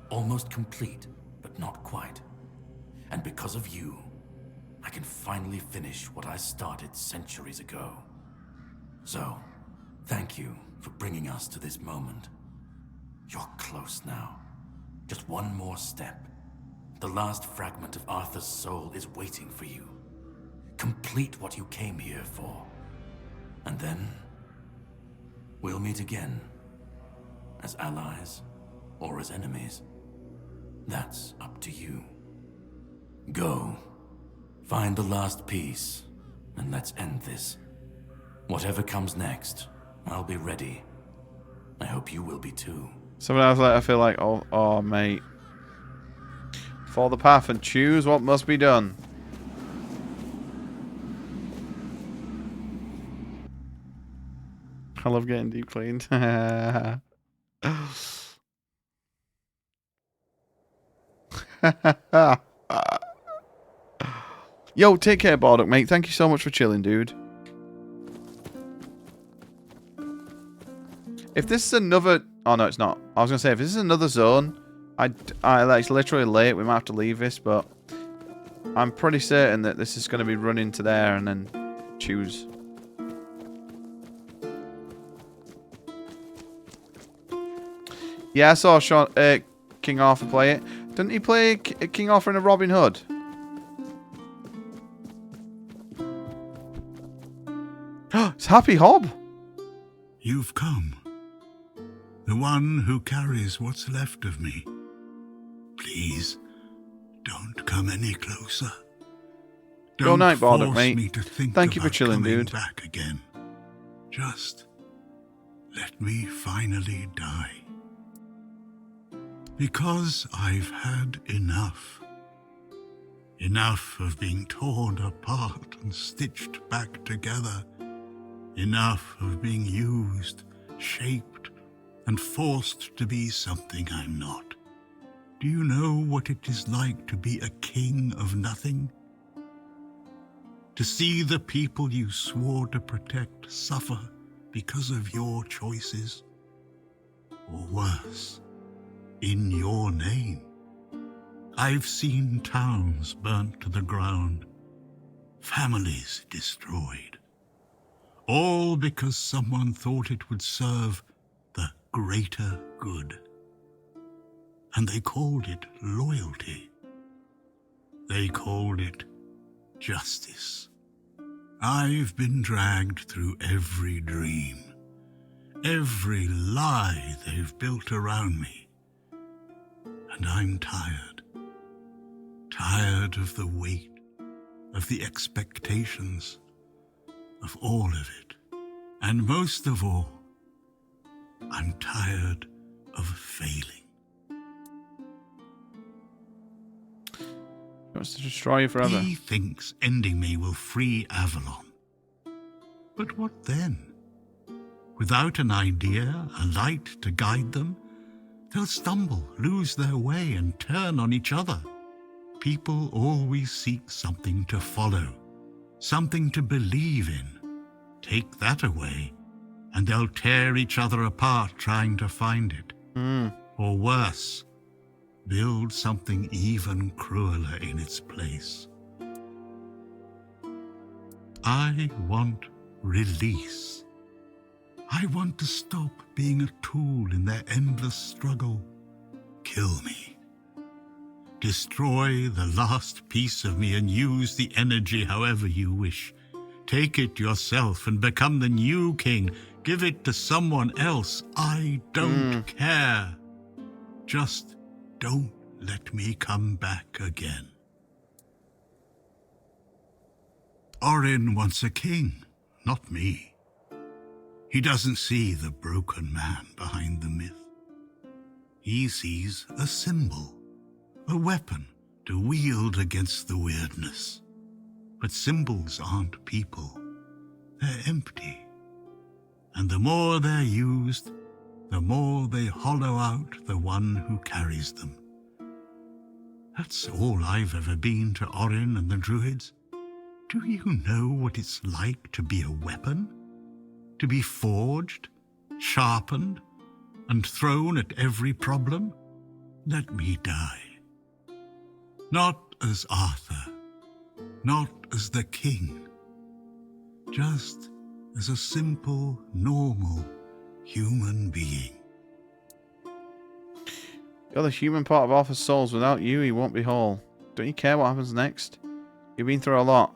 Almost complete, but not quite. And because of you, I can finally finish what I started centuries ago. So, thank you for bringing us to this moment. You're close now. Just one more step. The last fragment of Arthur's soul is waiting for you. Complete what you came here for. And then, we'll meet again. As allies, or as enemies. That's up to you. Go. Find the last piece, and let's end this. Whatever comes next, I'll be ready. I hope you will be too. Someone else, I feel like, oh, mate. Follow the path and choose what must be done. I love getting deep cleaned. Yo, take care, Bardock, mate. Thank you so much for chilling, dude. If this is another... Oh, no, it's not. I was going to say, if this is another zone, it's literally late. We might have to leave this, but I'm pretty certain that this is going to be running to there and then choose. Yeah, I saw King Arthur play it. Didn't he play King Arthur in a Robin Hood? It's Happy Hob. You've come. The one who carries what's left of me. Please, don't come any closer. Go night, Bardock, force mate. me to think Thank you for about chilling, coming dude. back again. Just let me finally die. Because I've had enough. Enough of being torn apart and stitched back together. Enough of being used, shaped, and forced to be something I'm not. Do you know what it is like to be a king of nothing? To see the people you swore to protect suffer because of your choices? Or worse, in your name. I've seen towns burnt to the ground, families destroyed, all because someone thought it would serve the greater good. And they called it loyalty. They called it justice. I've been dragged through every dream, every lie they've built around me. And I'm tired. Tired of the weight, of the expectations, of all of it. And most of all, I'm tired of failing. He wants to destroy you forever. He thinks ending me will free Avalon. But what then? Without an idea, a light to guide them, they'll stumble, lose their way, and turn on each other. People always seek something to follow, something to believe in. Take that away, and they'll tear each other apart trying to find it. Or worse, build something even crueler in its place. I want release. I want to stop being a tool in their endless struggle. Kill me. Destroy the last piece of me and use the energy however you wish. Take it yourself and become the new king. Give it to someone else. I don't care. Just don't let me come back again. Orin wants a king, not me. He doesn't see the broken man behind the myth. He sees a symbol, a weapon to wield against the weirdness. But symbols aren't people. They're empty. And the more they're used, the more they hollow out the one who carries them. That's all I've ever been to Orin and the Druids. Do you know what it's like to be a weapon? To be forged, sharpened, and thrown at every problem? Let me die. Not as Arthur, not as the king, just as a simple, normal human being. You're the human part of Arthur's souls. Without you, he won't be whole. Don't you care what happens next? You've been through a lot.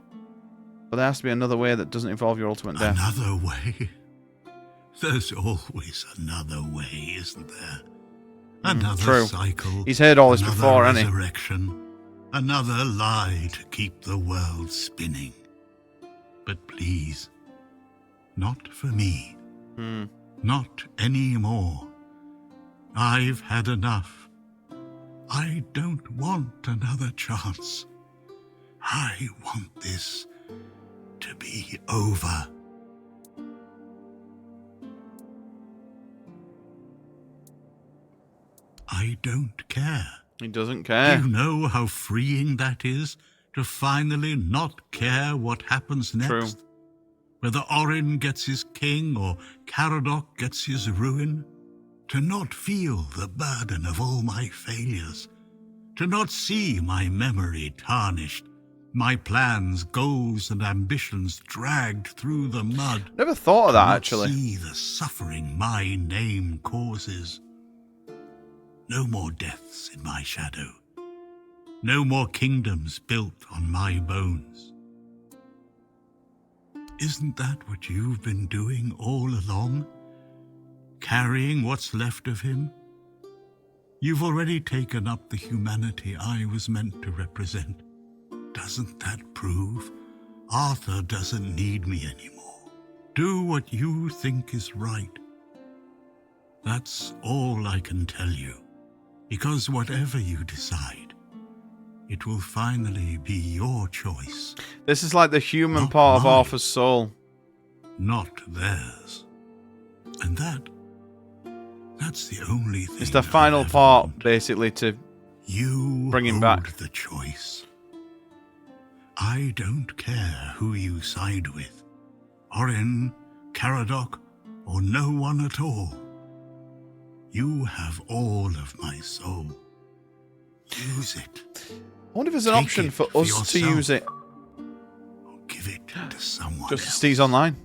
But there has to be another way that doesn't involve your ultimate death. Another way? There's always another way, isn't there? Another true. cycle. He's heard all this another before, hasn't he? Resurrection. Another lie to keep the world spinning. But please, not for me. Not anymore. I've had enough. I don't want another chance. I want this to be over. I don't care. He doesn't care. Do you know how freeing that is? To finally not care what happens next? True. Whether Orin gets his king or Caradoc gets his ruin? To not feel the burden of all my failures? To not see my memory tarnished? My plans, goals, and ambitions dragged through the mud? Never thought of that, actually. See the suffering my name causes? No more deaths in my shadow. No more kingdoms built on my bones. Isn't that what you've been doing all along? Carrying what's left of him? You've already taken up the humanity I was meant to represent. Doesn't that prove Arthur doesn't need me anymore? Do what you think is right. That's all I can tell you. Because whatever you decide, it will finally be your choice. This is like the human part of Arthur's soul. Not theirs. And that's the only thing. It's the final part, basically, to bring him back. The choice. I don't care who you side with. Orin, Caradoc, or no one at all. You have all of my soul. Use it. I wonder if there's an option for us to use it. Or give it to someone Just else. Steve's online.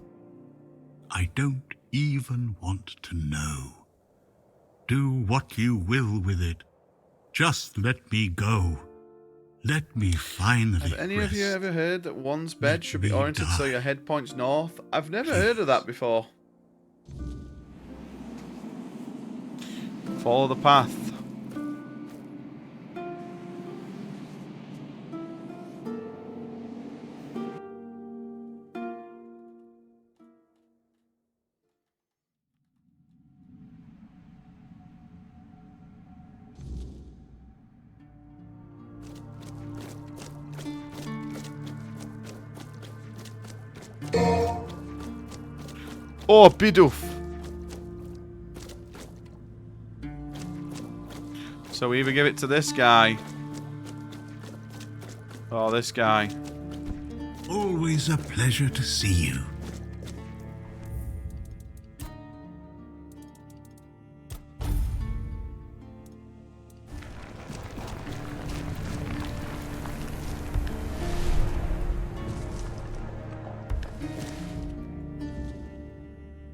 I don't even want to know. Do what you will with it. Just let me go. Let me finally Have any of you ever heard that one's bed should be oriented so your head points north? I've never heard of that before. Follow the path. Oh, Bidoof. So we either give it to this guy. Or this guy. Always a pleasure to see you.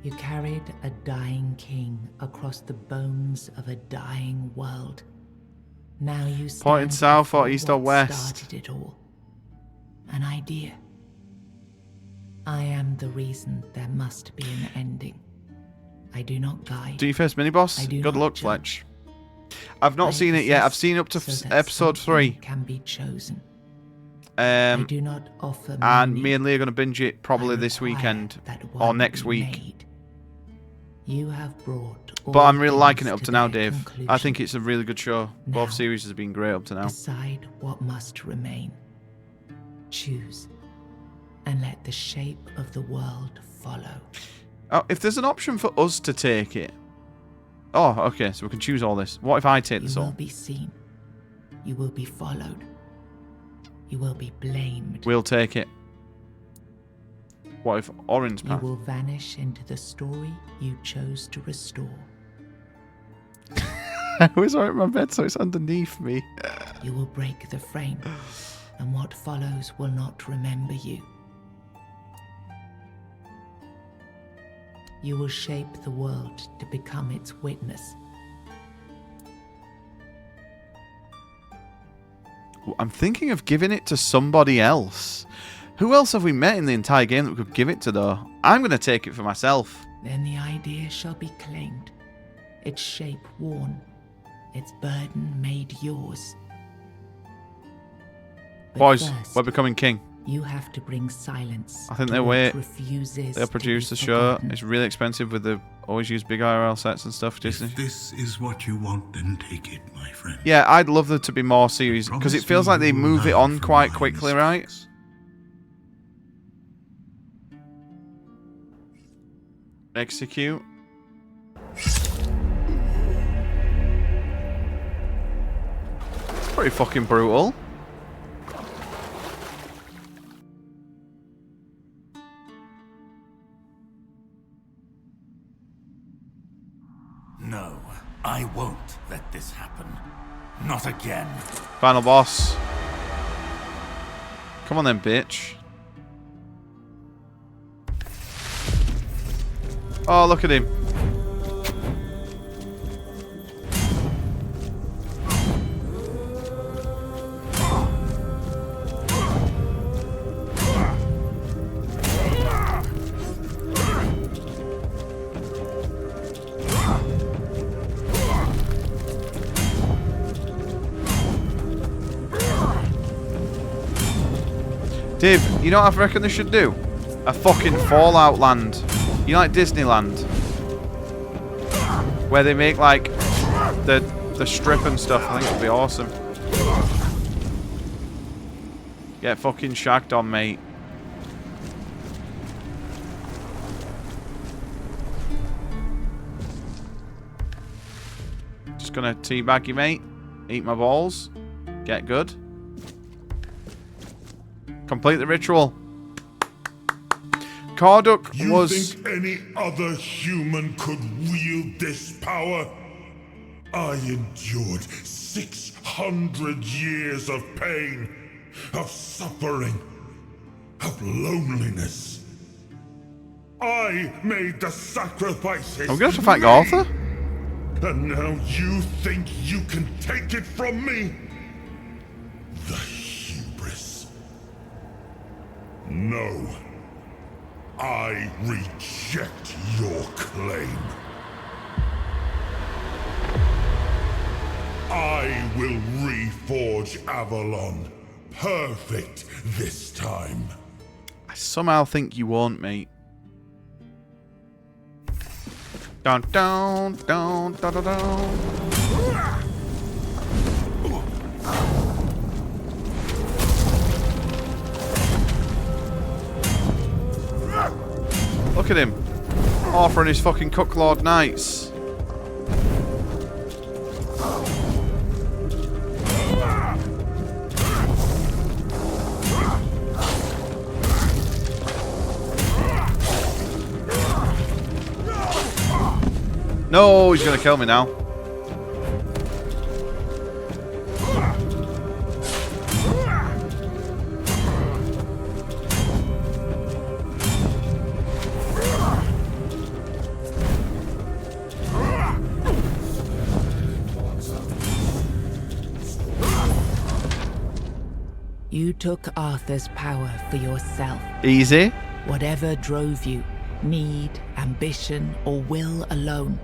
You carried a dying king across the bones of a dying world. Now you stand Pointing south or before east or what west? started it all. An idea. I am the reason there must be an ending. I do not guide. Do you first mini boss? I do Good not luck, judge. Fletch. I've not I seen it yet. I've exist seen up to so that episode something 3. Can be chosen. I Um, do not offer and meaning. me and Lee are going to binge it probably I this require weekend that or one next be week. made. You have brought all But I'm really liking things it up to to now, their Dave. I conclusion. think it's a really good show. Both Now, series have been great up to now. Decide what must remain. Choose. And let the shape of the world follow. Oh, if there's an option for us to take it. Oh, okay, so we can choose all this. What if I take You this will all? be seen. You will be followed. You will be blamed. We'll take it. What if orange You path? will vanish into the story you chose to restore. I always write my bed so it's underneath me. You will break the frame, and what follows will not remember you. You will shape the world to become its witness. I'm thinking of giving it to somebody else. Who else have we met in the entire game that we could give it to, though? I'm going to take it for myself. Then the idea shall be claimed, its shape worn, its burden made yours. But Boys, first, we're becoming king. you have to bring silence. I think to they what wait. refuses They'll to produce be the show. forgotten. It's really expensive with the always use big IRL sets and stuff, Disney. If this is what you want, then take it, my friend. Yeah, I'd love there to be more series because it feels like they move it on quite quickly, right? Execute. It's pretty fucking brutal. No, I won't let this happen. Not again. Final boss. Come on then, bitch. Oh, look at him. Dave, you know what I reckon they should do? A fucking Fallout land. You know, like Disneyland? Where they make, like, the strip and stuff. I think it'd be awesome. Get fucking shagged on, mate. Just gonna teabag you, mate. Eat my balls. Get good. Complete the ritual. Karduk You was... think any other human could wield this power? I endured 600 years of pain, of suffering, of loneliness. I made the sacrifices. I'm going to have to thank Arthur. And now you think you can take it from me? The hubris. No. I reject your claim. I will reforge Avalon. Perfect this time. I somehow think you won't, mate. Dun dun dun dun dun dun. Look at him. Arthur and his fucking Cooklord Knights. No, he's gonna kill me now. You took Arthur's power for yourself. Easy. Whatever drove you, need, ambition, or will alone,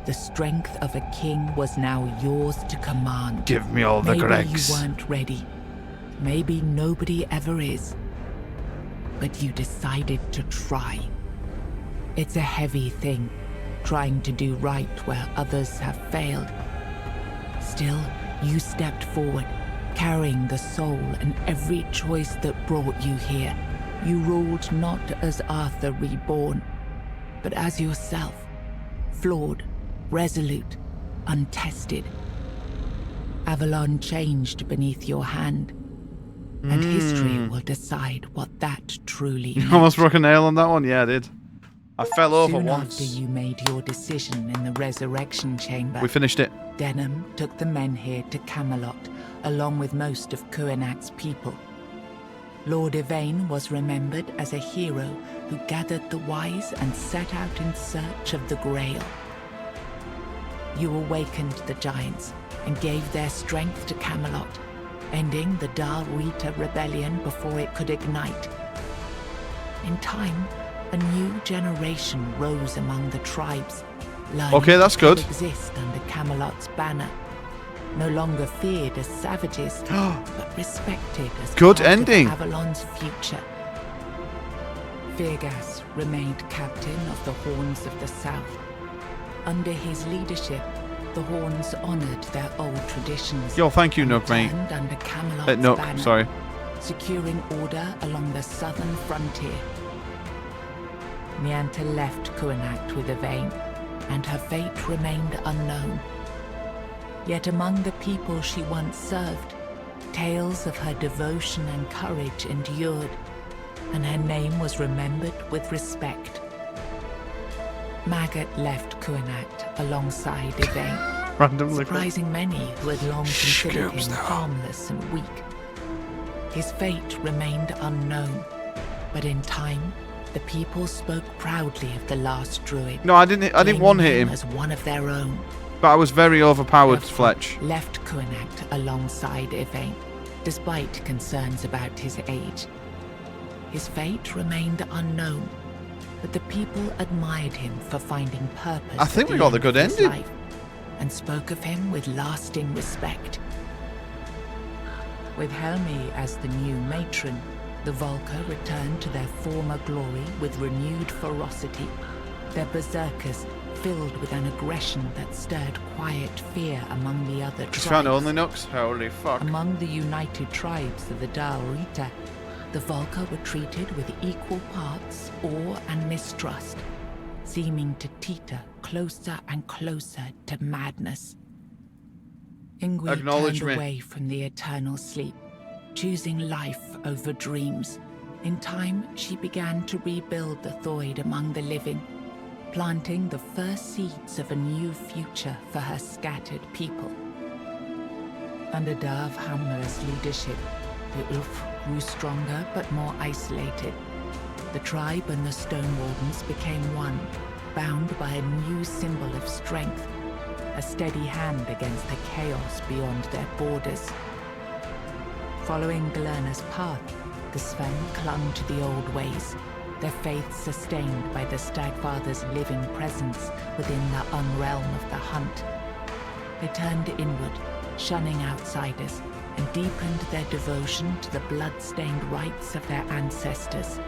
the strength of a king was now yours to command. Give me all the Maybe Gregs. you weren't ready. Maybe nobody ever is. But you decided to try. It's a heavy thing, trying to do right where others have failed. Still, you stepped forward, carrying the soul and every choice that brought you here. You ruled not as Arthur reborn, but as yourself, flawed, resolute, untested. Avalon changed beneath your hand, and history will decide what that truly meant. Almost broke a nail on that one. Yeah, I did. I fell over Soon once. after you made your decision in the resurrection chamber, We finished it. Denham took the men here to Camelot, along with most of Kuenak's people. Lord Yvain was remembered as a hero who gathered the wise and set out in search of the Grail. You awakened the giants and gave their strength to Camelot, ending the Dal Rita rebellion before it could ignite. In time, a new generation rose among the tribes, learning Okay, that's to good. exist under Camelot's banner. No longer feared as savages, but respected as Good part of ending. Avalon's future. Virgas remained captain of the Horns of the South. Under his leadership, the Horns honored their old traditions. Yo, thank you, and Nook, mate. returned under Camelot's Nook, banner, sorry. securing order along the southern frontier. Nianta left Kuenak with Yvain, and her fate remained unknown. Yet among the people she once served, tales of her devotion and courage endured, and her name was remembered with respect. Maggot left Kuenak alongside Yvain, Randomly. surprising many who had long considered him harmless and weak. His fate remained unknown, but in time, the people spoke proudly of the last druid. No, I didn't claiming one hit him. as one of their own. But I was very overpowered, Therefore, Fletch. left Kuenak alongside Yvain, despite concerns about his age. His fate remained unknown, but the people admired him for finding purpose. I think at we the got the end good of his ending. life, and spoke of him with lasting respect. With Helmi as the new matron, the Volca returned to their former glory with renewed ferocity, their berserkers filled with an aggression that stirred quiet fear among the other Just tribes. found only Nooks? Holy fuck. Among the united tribes of the Dal Rita, the Volca were treated with equal parts awe and mistrust, seeming to teeter closer and closer to madness. Ingui Acknowledge turned me. away from the eternal sleep, choosing life over dreams. In time, she began to rebuild the Thoid among the living, planting the first seeds of a new future for her scattered people. Under Dav Hammer's leadership, the Ulf grew stronger but more isolated. The tribe and the Stone Wardens became one, bound by a new symbol of strength, a steady hand against the chaos beyond their borders. Following Galerna's path, the Sven clung to the old ways, their faith sustained by the Stagfather's living presence within the unrealm of the hunt. They turned inward, shunning outsiders, and deepened their devotion to the blood-stained rites of their ancestors.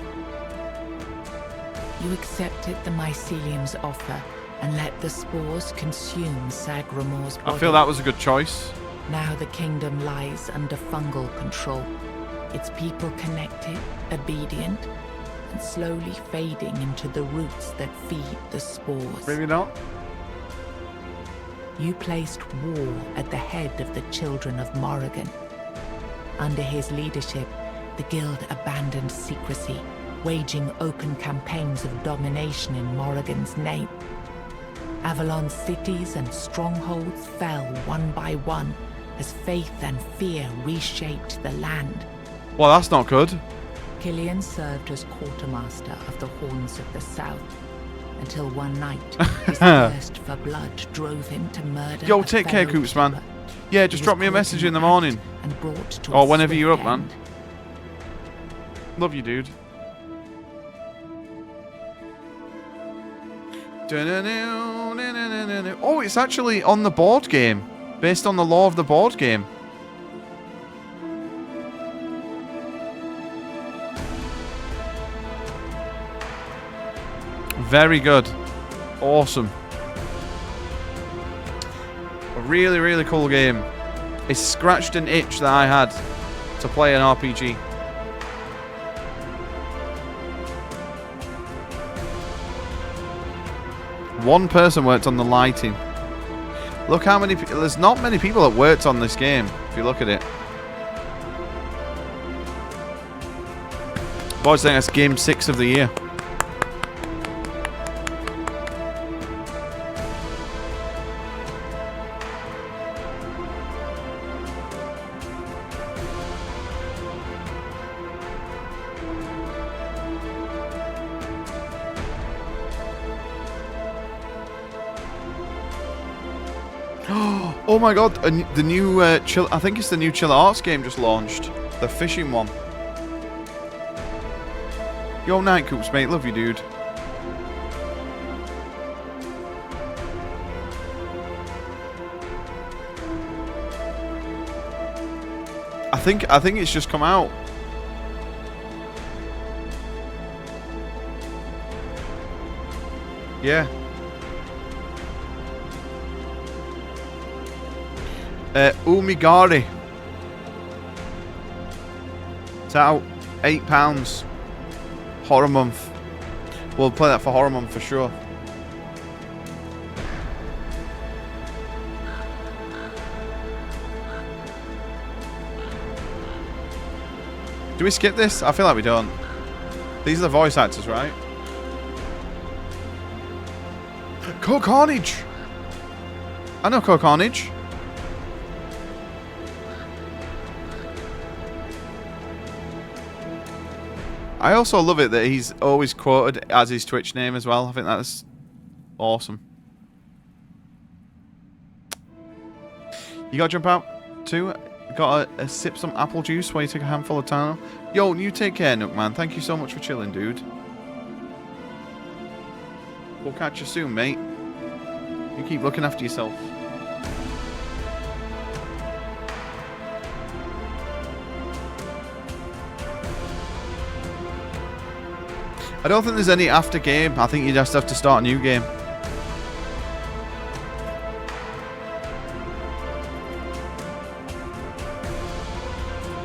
You accepted the mycelium's offer and let the spores consume Sagramor's body. I feel that was a good choice. Now the kingdom lies under fungal control, its people connected, obedient, and slowly fading into the roots that feed the spores. Maybe not. You placed war at the head of the children of Morrigan. Under his leadership, the Guild abandoned secrecy, waging open campaigns of domination in Morrigan's name. Avalon's cities and strongholds fell one by one as faith and fear reshaped the land. Well, that's not good. Killian served as quartermaster of the Horns of the South until one night his thirst for blood drove him to murder. Yo, take care, Coops, man. Yeah, just drop me a message in the morning. Or whenever you're up, man. Love you, dude. Oh, it's actually on the board game. Based on the lore of the board game. Very good. Awesome. A really, really cool game. It scratched an itch that I had to play an RPG. One person worked on the lighting. Look how many people... There's not many people that worked on this game, if you look at it. Boys, I think that's game 6 of the year. Oh my god, the new chill. I think it's the new Chill Arts game just launched. The fishing one. Yo, Night Coops, mate. Love you, dude. I think it's just come out. Yeah. Umigari. It's out. £8. Horror month. We'll play that for horror month for sure. Do we skip this? I feel like we don't. These are the voice actors, right? Carnage! I know Carnage. I also love it that he's always quoted as his Twitch name as well. I think that's awesome. You gotta jump out too? Got a sip some apple juice while you take a handful of Tano? Yo, you take care, Nook, man. Thank you so much for chilling, dude. We'll catch you soon, mate. You keep looking after yourself. I don't think there's any after game. I think you just have to start a new game.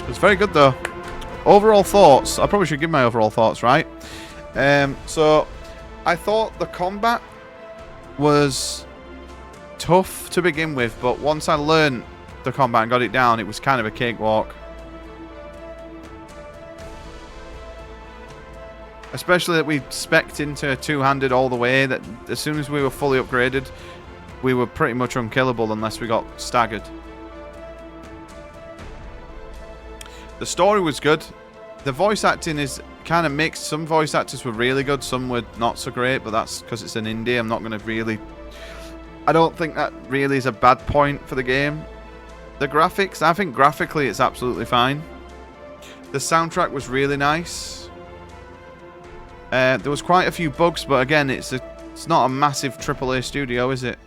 It's very good though. Overall thoughts. I probably should give my overall thoughts, right? So I thought the combat was tough to begin with, but once I learned the combat and got it down, it was kind of a cakewalk. Especially that we spec'd into two-handed all the way, that as soon as we were fully upgraded, we were pretty much unkillable unless we got staggered. The story was good. The voice acting is kind of mixed. Some voice actors were really good, some were not so great, but that's because it's an indie. I'm not going to really... I don't think that really is a bad point for the game. The graphics, I think graphically it's absolutely fine. The soundtrack was really nice. There was quite a few bugs, but again, it's not a massive AAA studio, is it?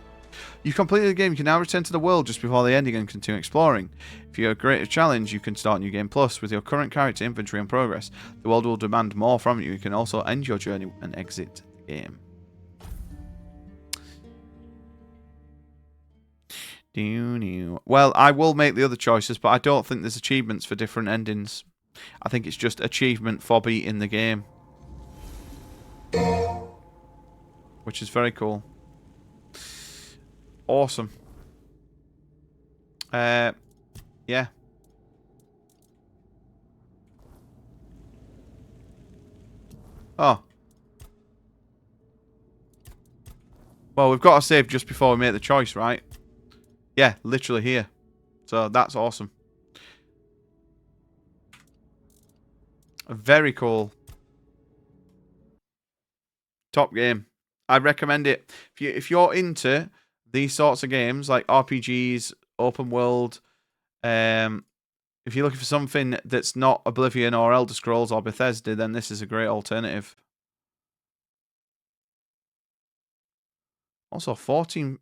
You've completed the game. You can now return to the world just before the ending and continue exploring. If you're a greater challenge, you can start New Game Plus. With your current character inventory and progress, the world will demand more from you. You can also end your journey and exit the game. Well, I will make the other choices, but I don't think there's achievements for different endings. I think it's just achievement for beating the game. which is very cool. Awesome. Yeah. Oh. Well, we've got to save just before we make the choice, right? Yeah, literally here. So that's awesome. Very cool. Top game. I recommend it. If you're into these sorts of games like RPGs, open world, if you're looking for something that's not Oblivion or Elder Scrolls or Bethesda, then this is a great alternative. Also, 14